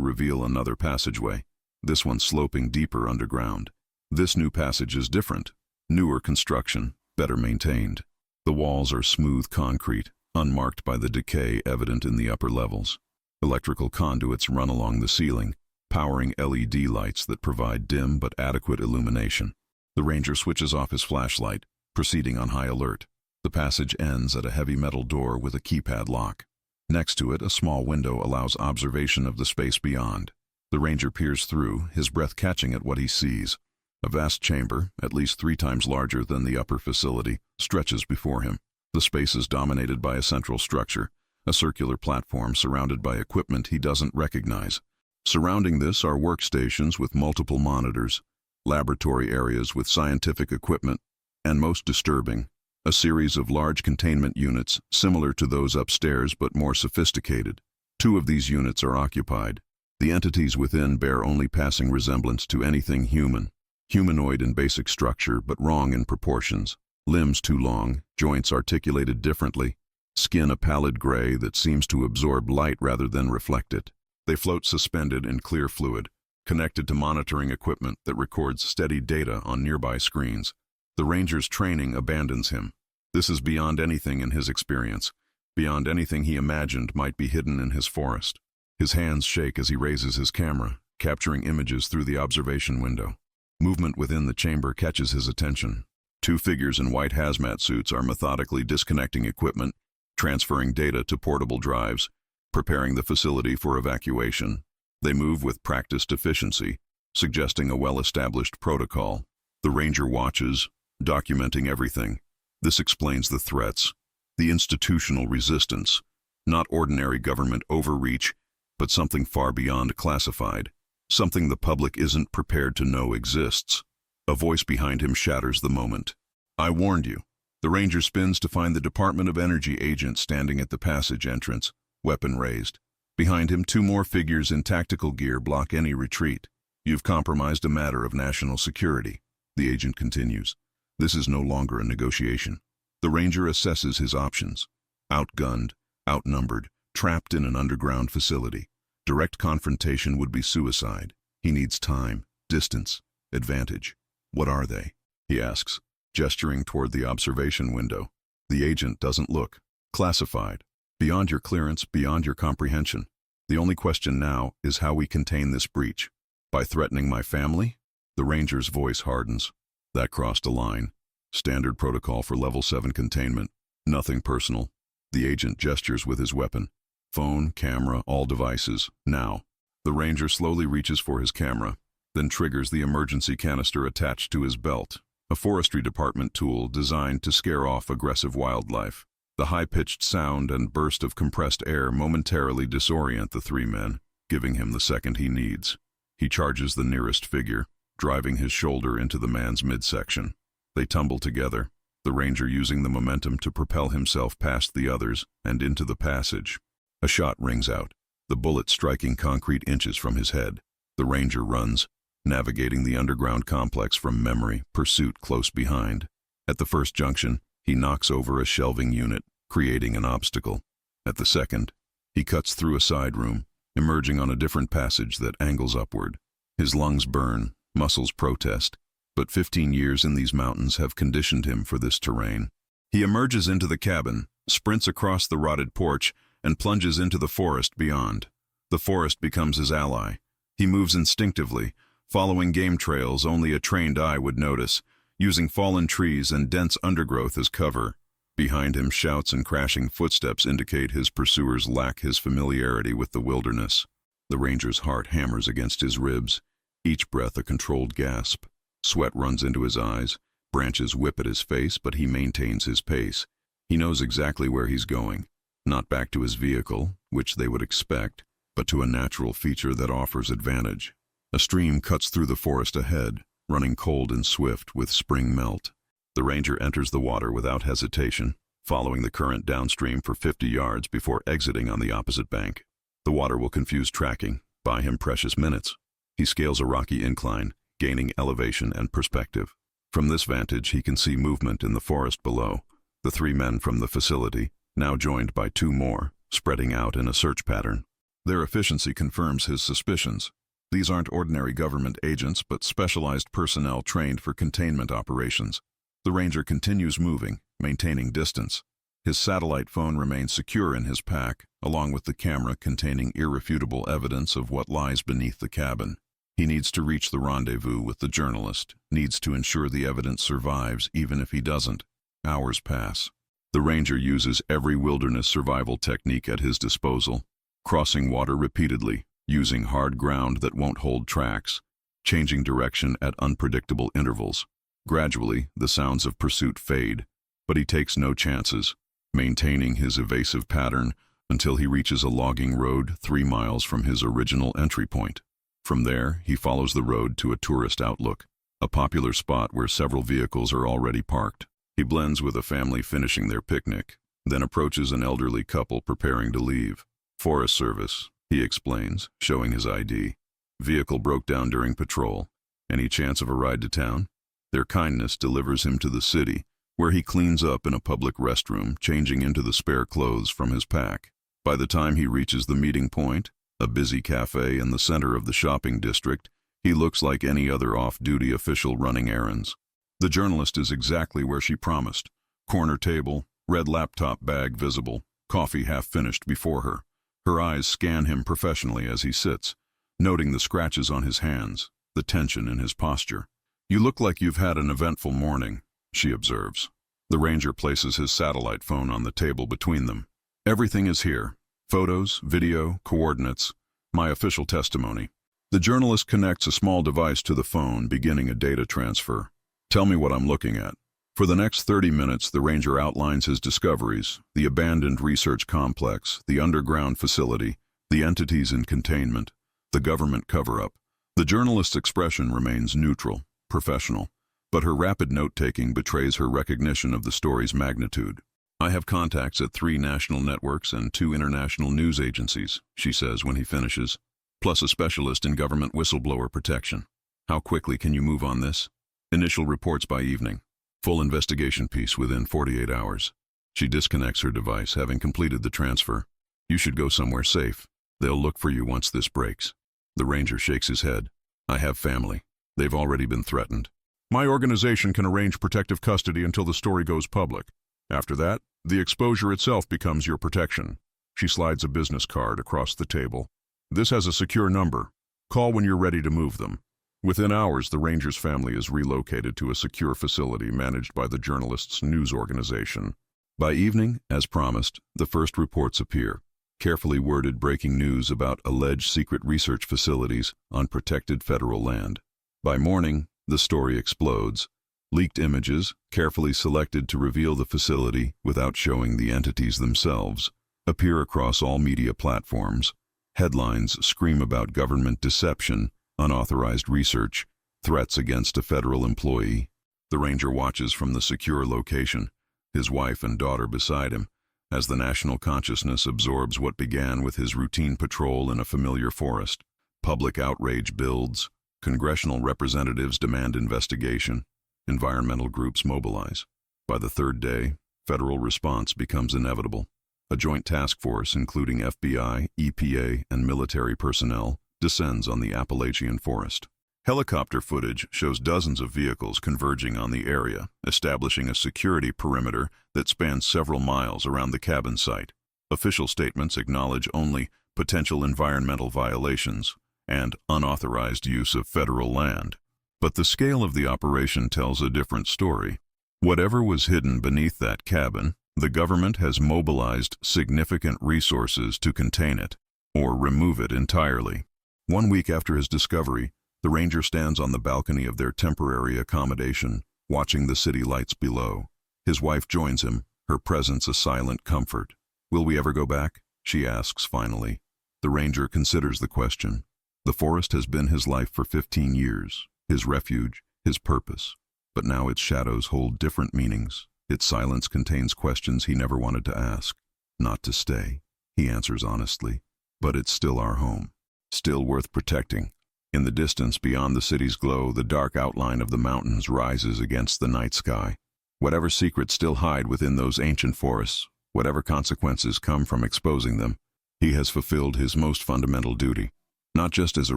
reveal another passageway, this one sloping deeper underground. This new passage is different. Newer construction, better maintained. The walls are smooth concrete, unmarked by the decay evident in the upper levels. Electrical conduits run along the ceiling, powering LED lights that provide dim but adequate illumination. The ranger switches off his flashlight, proceeding on high alert. The passage ends at a heavy metal door with a keypad lock. Next to it, a small window allows observation of the space beyond. The ranger peers through, his breath catching at what he sees. A vast chamber, at least 3 times larger than the upper facility, stretches before him. The space is dominated by a central structure, a circular platform surrounded by equipment he doesn't recognize. Surrounding this are workstations with multiple monitors, laboratory areas with scientific equipment, and most disturbing, a series of large containment units similar to those upstairs but more sophisticated. 2 of these units are occupied. The entities within bear only passing resemblance to anything human. Humanoid in basic structure but wrong in proportions. Limbs too long, joints articulated differently, skin a pallid gray that seems to absorb light rather than reflect it. They float suspended in clear fluid, connected to monitoring equipment that records steady data on nearby screens. The ranger's training abandons him. This is beyond anything in his experience, beyond anything he imagined might be hidden in his forest. His hands shake as he raises his camera, capturing images through the observation window. Movement within the chamber catches his attention. 2 figures in white hazmat suits are methodically disconnecting equipment, transferring data to portable drives, preparing the facility for evacuation. They move with practiced efficiency, suggesting a well-established protocol. The ranger watches, documenting everything. This explains the threats, the institutional resistance, not ordinary government overreach, but something far beyond classified, something the public isn't prepared to know exists. A voice behind him shatters the moment. "I warned you." The ranger spins to find the Department of Energy agent standing at the passage entrance, weapon raised. Behind him, 2 more figures in tactical gear block any retreat. "You've compromised a matter of national security," the agent continues. This is no longer a negotiation. The ranger assesses his options. Outgunned, outnumbered, trapped in an underground facility. Direct confrontation would be suicide. He needs time, distance, advantage. "What are they?" he asks, gesturing toward the observation window. The agent doesn't look. "Classified. Beyond your clearance, beyond your comprehension. The only question now is how we contain this breach. By threatening my family?" The ranger's voice hardens. "That crossed a line. Standard protocol for level 7 containment. Nothing personal." The agent gestures with his weapon. Phone, camera, all devices, now. The ranger slowly reaches for his camera, then triggers the emergency canister attached to his belt, a forestry department tool designed to scare off aggressive wildlife. The high-pitched sound and burst of compressed air momentarily disorient the 3 men, giving him the second he needs. He charges the nearest figure, driving his shoulder into the man's midsection. They tumble together, the ranger using the momentum to propel himself past the others and into the passage. A shot rings out, the bullet striking concrete inches from his head. The ranger runs, navigating the underground complex from memory, pursuit close behind. At the first junction, he knocks over a shelving unit, creating an obstacle. At the second, he cuts through a side room, emerging on a different passage that angles upward. His lungs burn, muscles protest, but 15 years in these mountains have conditioned him for this terrain. He emerges into the cabin, sprints across the rotted porch, and plunges into the forest beyond. The forest becomes his ally. He moves instinctively, following game trails only a trained eye would notice, using fallen trees and dense undergrowth as cover. Behind him, shouts and crashing footsteps indicate his pursuers lack his familiarity with the wilderness. The ranger's heart hammers against his ribs, each breath a controlled gasp. Sweat runs into his eyes, branches whip at his face, but he maintains his pace. He knows exactly where he's going. Not back to his vehicle, which they would expect, but to a natural feature that offers advantage. A stream cuts through the forest ahead, running cold and swift with spring melt. The ranger enters the water without hesitation, following the current downstream for 50 yards before exiting on the opposite bank. The water will confuse tracking, buy him precious minutes. He scales a rocky incline, gaining elevation and perspective. From this vantage, he can see movement in the forest below, The 3 men from the facility, now joined by 2 more, spreading out in a search pattern. Their efficiency confirms his suspicions. These aren't ordinary government agents, but specialized personnel trained for containment operations. The Ranger continues moving, maintaining distance. His satellite phone remains secure in his pack, along with the camera containing irrefutable evidence of what lies beneath the cabin. He needs to reach the rendezvous with the journalist, needs to ensure the evidence survives even if he doesn't. Hours pass. The Ranger uses every wilderness survival technique at his disposal, crossing water repeatedly, using hard ground that won't hold tracks, changing direction at unpredictable intervals. Gradually, the sounds of pursuit fade, but he takes no chances, maintaining his evasive pattern until he reaches a logging road 3 miles from his original entry point. From there, he follows the road to a tourist outlook, a popular spot where several vehicles are already parked. He blends with a family finishing their picnic, then approaches an elderly couple preparing to leave. Forest Service, he explains, showing his ID. Vehicle broke down during patrol. Any chance of a ride to town? Their kindness delivers him to the city, where he cleans up in a public restroom, changing into the spare clothes from his pack. By the time he reaches the meeting point, a busy cafe in the center of the shopping district, he looks like any other off-duty official running errands. The journalist is exactly where she promised. Corner table, red laptop bag visible, coffee half finished before her. Her eyes scan him professionally as he sits, noting the scratches on his hands, the tension in his posture. "You look like you've had an eventful morning," she observes. The Ranger places his satellite phone on the table between them. "Everything is here. Photos, video, coordinates, my official testimony." The journalist connects a small device to the phone, beginning a data transfer. "Tell me what I'm looking at." For the next 30 minutes, the Ranger outlines his discoveries: the abandoned research complex, the underground facility, the entities in containment, the government cover-up. The journalist's expression remains neutral, professional, but her rapid note-taking betrays her recognition of the story's magnitude. "I have contacts at 3 national networks and 2 international news agencies," she says when he finishes, "plus a specialist in government whistleblower protection. How quickly can you move on this?" "Initial reports by evening. Full investigation piece within 48 hours. She disconnects her device, having completed the transfer. "You should go somewhere safe. They'll look for you once this breaks." The Ranger shakes his head. "I have family. They've already been threatened. My organization can arrange protective custody until the story goes public. After that, the exposure itself becomes your protection." She slides a business card across the table. "This has a secure number. Call when you're ready to move them." Within hours, the Ranger's family is relocated to a secure facility managed by the journalist's news organization. By evening, as promised, the first reports appear. Carefully worded breaking news about alleged secret research facilities on protected federal land. By morning, the story explodes. Leaked images, carefully selected to reveal the facility without showing the entities themselves, appear across all media platforms. Headlines scream about government deception, unauthorized research, threats against a federal employee. The Ranger watches from the secure location, his wife and daughter beside him, as the national consciousness absorbs what began with his routine patrol in a familiar forest. Public outrage builds. Congressional representatives demand investigation. Environmental groups mobilize. By the 3rd day, federal response becomes inevitable. A joint task force, including FBI, EPA, and military personnel, descends on the Appalachian forest. Helicopter footage shows dozens of vehicles converging on the area, establishing a security perimeter that spans several miles around the cabin site. Official statements acknowledge only potential environmental violations and unauthorized use of federal land. But the scale of the operation tells a different story. Whatever was hidden beneath that cabin, the government has mobilized significant resources to contain it, or remove it entirely. 1 week after his discovery, the Ranger stands on the balcony of their temporary accommodation, watching the city lights below. His wife joins him, her presence a silent comfort. "Will we ever go back?" she asks finally. The Ranger considers the question. The forest has been his life for 15 years, his refuge, his purpose. But now its shadows hold different meanings. Its silence contains questions he never wanted to ask. "Not to stay," he answers honestly, "but it's still our home. Still worth protecting." In the distance beyond the city's glow, the dark outline of the mountains rises against the night sky. Whatever secrets still hide within those ancient forests, whatever consequences come from exposing them, he has fulfilled his most fundamental duty, not just as a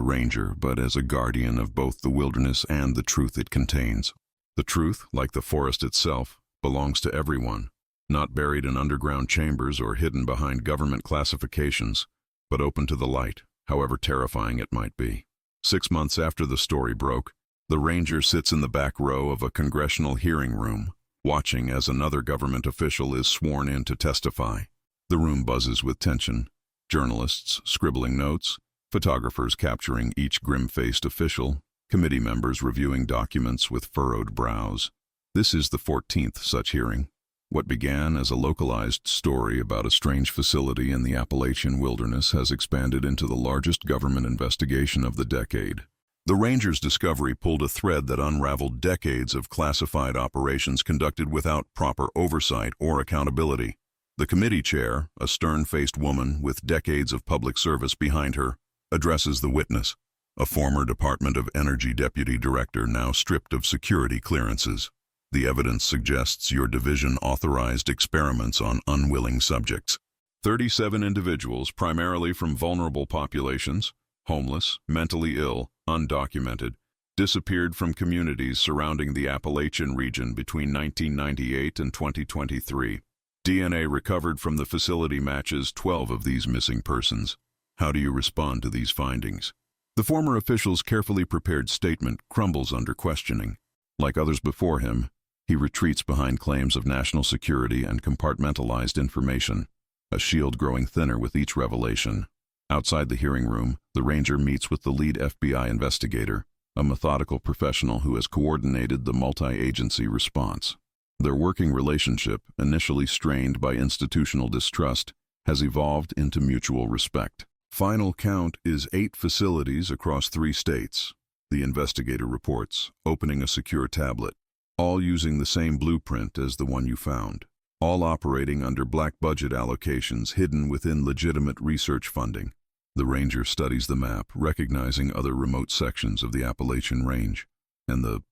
ranger, but as a guardian of both the wilderness and the truth it contains. The truth, like the forest itself, belongs to everyone, not buried in underground chambers or hidden behind government classifications, but open to the light, however terrifying it might be. 6 months after the story broke, the ranger sits in the back row of a congressional hearing room, watching as another government official is sworn in to testify. The room buzzes with tension, journalists scribbling notes, photographers capturing each grim-faced official, committee members reviewing documents with furrowed brows. This is the 14th such hearing. What began as a localized story about a strange facility in the Appalachian wilderness has expanded into the largest government investigation of the decade. The Rangers' discovery pulled a thread that unraveled decades of classified operations conducted without proper oversight or accountability. The committee chair, a stern-faced woman with decades of public service behind her, addresses the witness, a former Department of Energy deputy director now stripped of security clearances. The evidence suggests your division authorized experiments on unwilling subjects. 37 individuals, primarily from vulnerable populations, homeless, mentally ill, undocumented, disappeared from communities surrounding the Appalachian region between 1998 and 2023. DNA recovered from the facility matches 12 of these missing persons. How do you respond to these findings? The former official's carefully prepared statement crumbles under questioning. Like others before him, he retreats behind claims of national security and compartmentalized information, a shield growing thinner with each revelation. Outside the hearing room, the ranger meets with the lead FBI investigator, a methodical professional who has coordinated the multi-agency response. Their working relationship, initially strained by institutional distrust, has evolved into mutual respect. Final count is 8 facilities across 3 states, the investigator reports, opening a secure tablet, all using the same blueprint as the one you found, all operating under black budget allocations hidden within legitimate research funding. The ranger studies the map, recognizing other remote sections of the Appalachian Range, and the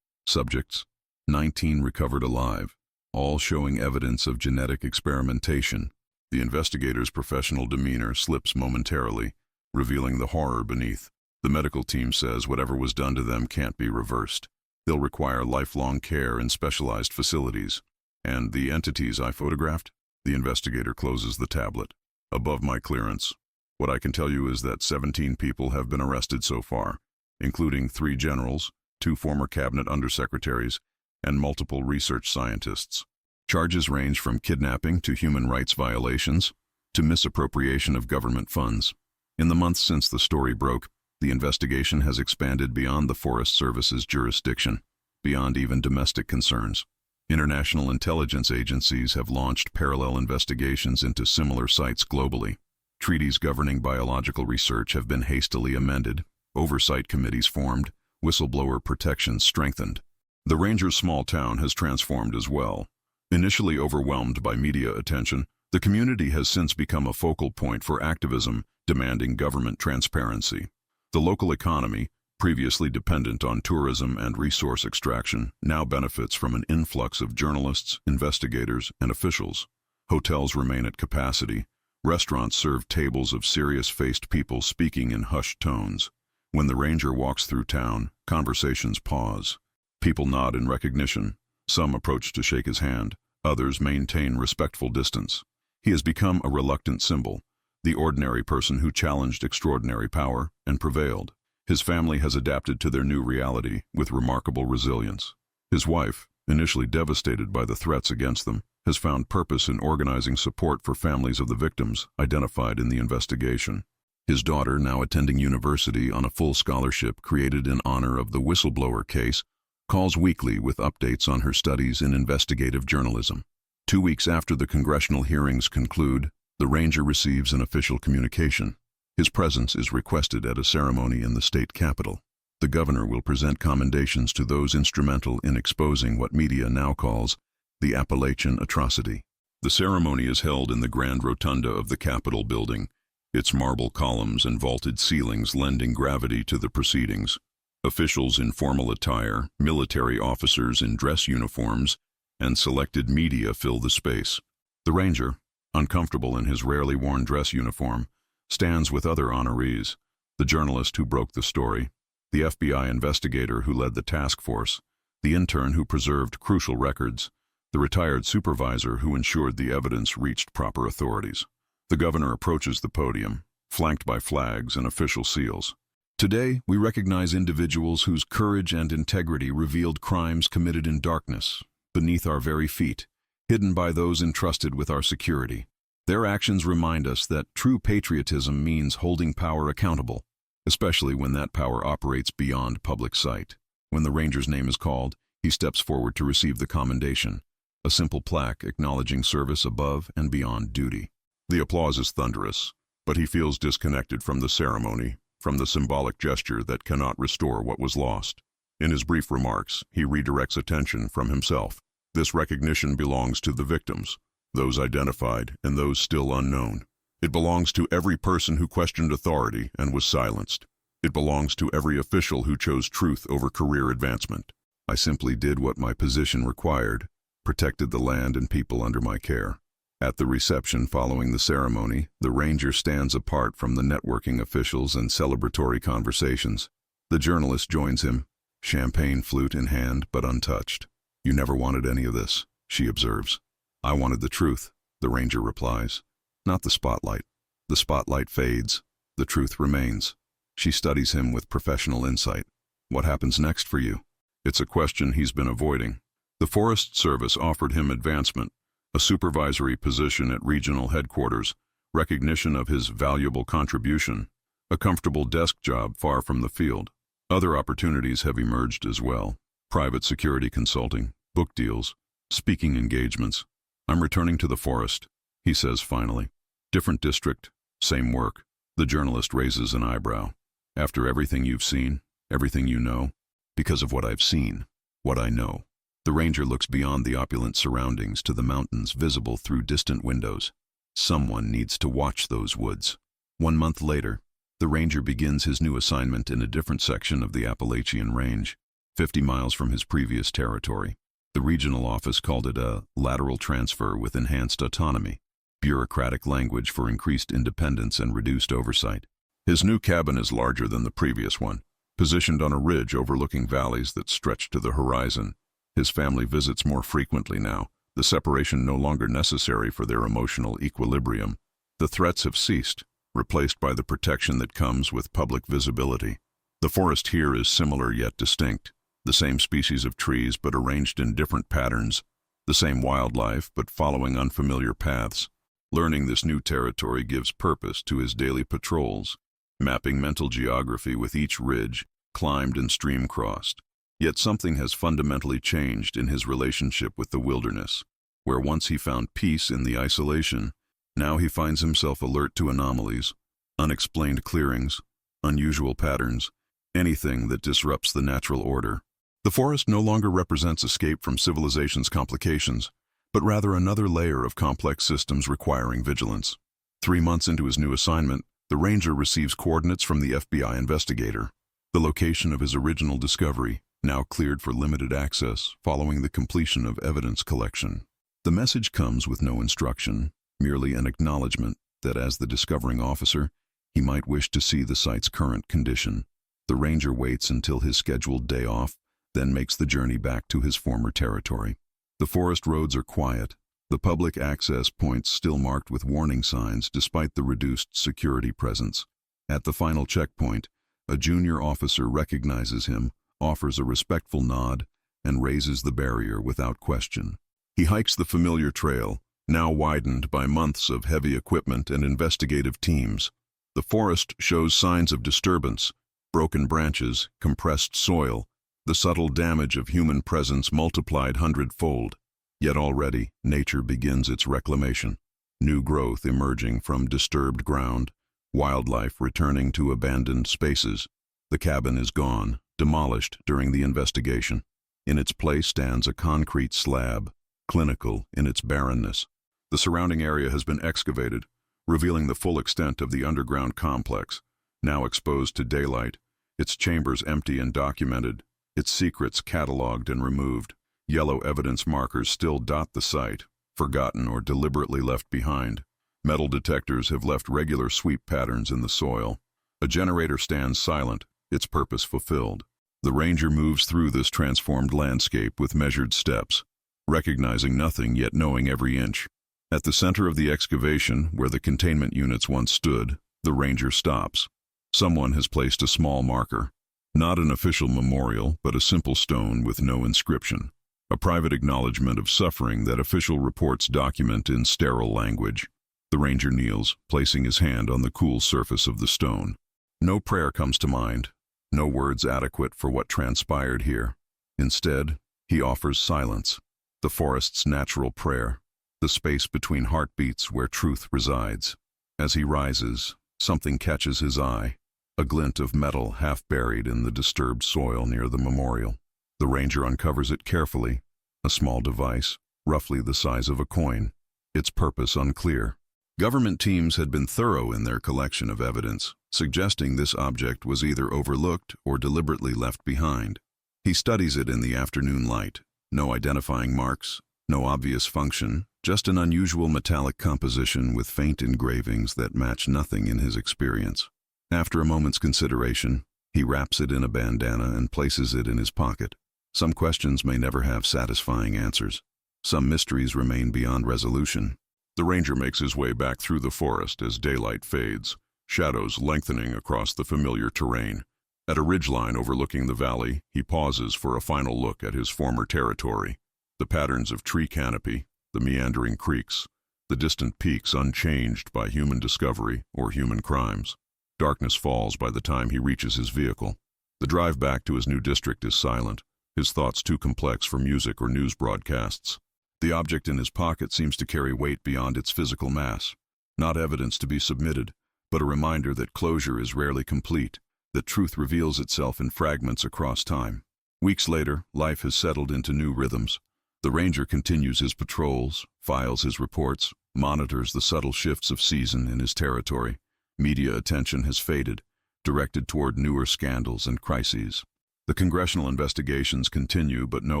subjects, 19 recovered alive, all showing evidence of genetic experimentation. The investigator's professional demeanor slips momentarily, revealing the horror beneath. The medical team says whatever was done to them can't be reversed. They'll require lifelong care in specialized facilities. And the entities I photographed? The investigator closes the tablet. Above my clearance. What I can tell you is that 17 people have been arrested so far, including 3 generals, 2 former cabinet undersecretaries, and multiple research scientists. Charges range from kidnapping to human rights violations to misappropriation of government funds. In the months since the story broke, the investigation has expanded beyond the Forest Service's jurisdiction, beyond even domestic concerns. International intelligence agencies have launched parallel investigations into similar sites globally. Treaties governing biological research have been hastily amended, oversight committees formed, whistleblower protections strengthened. The Rangers' small town has transformed as well. Initially overwhelmed by media attention, the community has since become a focal point for activism demanding government transparency. The local economy, previously dependent on tourism and resource extraction, now benefits from an influx of journalists, investigators, and officials. Hotels remain at capacity. Restaurants serve tables of serious-faced people speaking in hushed tones. When the ranger walks through town, conversations pause. People nod in recognition. Some approach to shake his hand. Others maintain respectful distance. He has become a reluctant symbol, the ordinary person who challenged extraordinary power and prevailed. His family has adapted to their new reality with remarkable resilience. His wife, initially devastated by the threats against them, has found purpose in organizing support for families of the victims identified in the investigation. His daughter, now attending university on a full scholarship created in honor of the whistleblower case, calls weekly with updates on her studies in investigative journalism. 2 weeks after the congressional hearings conclude, the ranger receives an official communication. His presence is requested at a ceremony in the state capitol. The governor will present commendations to those instrumental in exposing what media now calls the Appalachian atrocity. The ceremony is held in the grand rotunda of the Capitol building, its marble columns and vaulted ceilings lending gravity to the proceedings. Officials in formal attire, military officers in dress uniforms, and selected media fill the space. The ranger, uncomfortable in his rarely worn dress uniform, stands with other honorees: the journalist who broke the story, the FBI investigator who led the task force, the intern who preserved crucial records, the retired supervisor who ensured the evidence reached proper authorities. The governor approaches the podium, flanked by flags and official seals. Today, we recognize individuals whose courage and integrity revealed crimes committed in darkness, beneath our very feet, hidden by those entrusted with our security. Their actions remind us that true patriotism means holding power accountable, especially when that power operates beyond public sight. When the ranger's name is called, he steps forward to receive the commendation, a simple plaque acknowledging service above and beyond duty. The applause is thunderous, but he feels disconnected from the ceremony, from the symbolic gesture that cannot restore what was lost. In his brief remarks, he redirects attention from himself. This recognition belongs to the victims, those identified and those still unknown. It belongs to every person who questioned authority and was silenced. It belongs to every official who chose truth over career advancement. I simply did what my position required, protected the land and people under my care. At the reception following the ceremony, the ranger stands apart from the networking officials and celebratory conversations. The journalist joins him, champagne flute in hand but untouched. "You never wanted any of this," she observes. "I wanted the truth," the ranger replies. "Not the spotlight. The spotlight fades. The truth remains." She studies him with professional insight. "What happens next for you?" It's a question he's been avoiding. The Forest Service offered him advancement, a supervisory position at regional headquarters, recognition of his valuable contribution, a comfortable desk job far from the field. Other opportunities have emerged as well: private security consulting, book deals, speaking engagements. "I'm returning to the forest," he says finally. "Different district, same work." The journalist raises an eyebrow. "After everything you've seen, everything you know?" "Because of what I've seen, what I know." The ranger looks beyond the opulent surroundings to the mountains visible through distant windows. Someone needs to watch those woods. 1 month later, the ranger begins his new assignment in a different section of the Appalachian range, 50 miles from his previous territory. The regional office called it a lateral transfer with enhanced autonomy, bureaucratic language for increased independence and reduced oversight. His new cabin is larger than the previous one, positioned on a ridge overlooking valleys that stretch to the horizon. His family visits more frequently now, the separation no longer necessary for their emotional equilibrium. The threats have ceased, replaced by the protection that comes with public visibility. The forest here is similar yet distinct, the same species of trees but arranged in different patterns, the same wildlife but following unfamiliar paths. Learning this new territory gives purpose to his daily patrols, mapping mental geography with each ridge, climbed and stream crossed. Yet something has fundamentally changed in his relationship with the wilderness. Where once he found peace in the isolation, now he finds himself alert to anomalies, unexplained clearings, unusual patterns, anything that disrupts the natural order. The forest no longer represents escape from civilization's complications, but rather another layer of complex systems requiring vigilance. 3 months into his new assignment, the ranger receives coordinates from the FBI investigator, the location of his original discovery, now cleared for limited access following the completion of evidence collection. The message comes with no instruction, merely an acknowledgement that as the discovering officer, he might wish to see the site's current condition. The ranger waits until his scheduled day off, then makes the journey back to his former territory. The forest roads are quiet, the public access points still marked with warning signs despite the reduced security presence. At the final checkpoint, a junior officer recognizes him, offers a respectful nod, and raises the barrier without question. He hikes the familiar trail, now widened by months of heavy equipment and investigative teams. The forest shows signs of disturbance: broken branches, compressed soil, the subtle damage of human presence multiplied 100-fold. Yet already, nature begins its reclamation. New growth emerging from disturbed ground, wildlife returning to abandoned spaces. The cabin is gone, demolished during the investigation. In its place stands a concrete slab, clinical in its barrenness. The surrounding area has been excavated, revealing the full extent of the underground complex, now exposed to daylight, its chambers empty and documented, its secrets catalogued and removed. Yellow evidence markers still dot the site, forgotten or deliberately left behind. Metal detectors have left regular sweep patterns in the soil. A generator stands silent, its purpose fulfilled. The ranger moves through this transformed landscape with measured steps, recognizing nothing yet knowing every inch. At the center of the excavation, where the containment units once stood, the ranger stops. Someone has placed a small marker. Not an official memorial, but a simple stone with no inscription. A private acknowledgement of suffering that official reports document in sterile language. The ranger kneels, placing his hand on the cool surface of the stone. No prayer comes to mind, no words adequate for what transpired here. Instead, he offers silence, the forest's natural prayer, the space between heartbeats where truth resides. As he rises, something catches his eye, a glint of metal half buried in the disturbed soil near the memorial. The ranger uncovers it carefully, a small device, roughly the size of a coin, its purpose unclear. Government teams had been thorough in their collection of evidence, suggesting this object was either overlooked or deliberately left behind. He studies it in the afternoon light. No identifying marks, no obvious function, just an unusual metallic composition with faint engravings that match nothing in his experience. After a moment's consideration, he wraps it in a bandana and places it in his pocket. Some questions may never have satisfying answers. Some mysteries remain beyond resolution. The ranger makes his way back through the forest as daylight fades, shadows lengthening across the familiar terrain. At a ridgeline overlooking the valley, he pauses for a final look at his former territory. The patterns of tree canopy, the meandering creeks, the distant peaks unchanged by human discovery or human crimes. Darkness falls by the time he reaches his vehicle. The drive back to his new district is silent, his thoughts too complex for music or news broadcasts. The object in his pocket seems to carry weight beyond its physical mass. Not evidence to be submitted, but a reminder that closure is rarely complete, that truth reveals itself in fragments across time. Weeks later, life has settled into new rhythms. The ranger continues his patrols, files his reports, monitors the subtle shifts of season in his territory. Media attention has faded, directed toward newer scandals and crises. The congressional investigations continue but no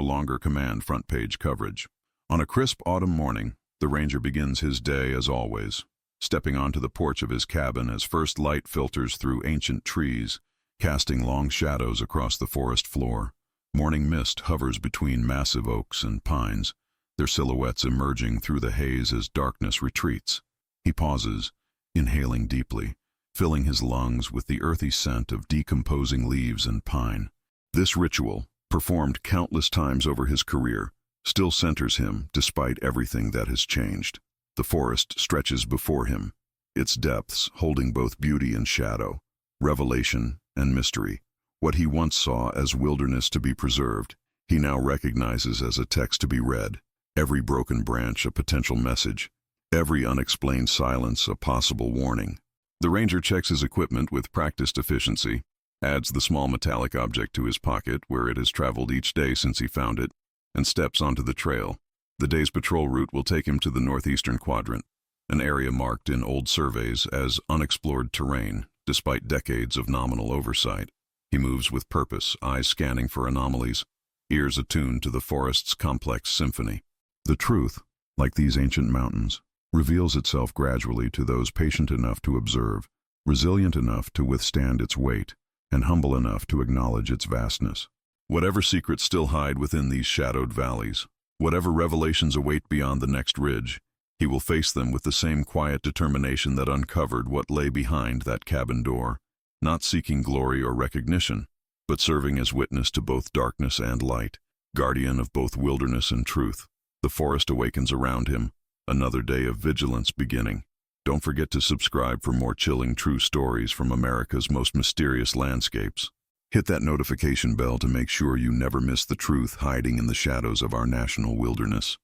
longer command front-page coverage. On a crisp autumn morning, the ranger begins his day as always, stepping onto the porch of his cabin as first light filters through ancient trees, casting long shadows across the forest floor. Morning mist hovers between massive oaks and pines, their silhouettes emerging through the haze as darkness retreats. He pauses, inhaling deeply, filling his lungs with the earthy scent of decomposing leaves and pine. This ritual, performed countless times over his career, still centers him despite everything that has changed. The forest stretches before him, its depths holding both beauty and shadow, revelation and mystery. What he once saw as wilderness to be preserved, he now recognizes as a text to be read. Every broken branch a potential message, every unexplained silence a possible warning. The ranger checks his equipment with practiced efficiency, adds the small metallic object to his pocket where it has traveled each day since he found it, and steps onto the trail. The day's patrol route will take him to the northeastern quadrant, an area marked in old surveys as unexplored terrain, despite decades of nominal oversight. He moves with purpose, eyes scanning for anomalies, ears attuned to the forest's complex symphony. The truth, like these ancient mountains, reveals itself gradually to those patient enough to observe, resilient enough to withstand its weight, and humble enough to acknowledge its vastness. Whatever secrets still hide within these shadowed valleys, whatever revelations await beyond the next ridge, he will face them with the same quiet determination that uncovered what lay behind that cabin door, not seeking glory or recognition, but serving as witness to both darkness and light, guardian of both wilderness and truth. The forest awakens around him, another day of vigilance beginning. Don't forget to subscribe for more chilling true stories from America's most mysterious landscapes. Hit that notification bell to make sure you never miss the truth hiding in the shadows of our national wilderness.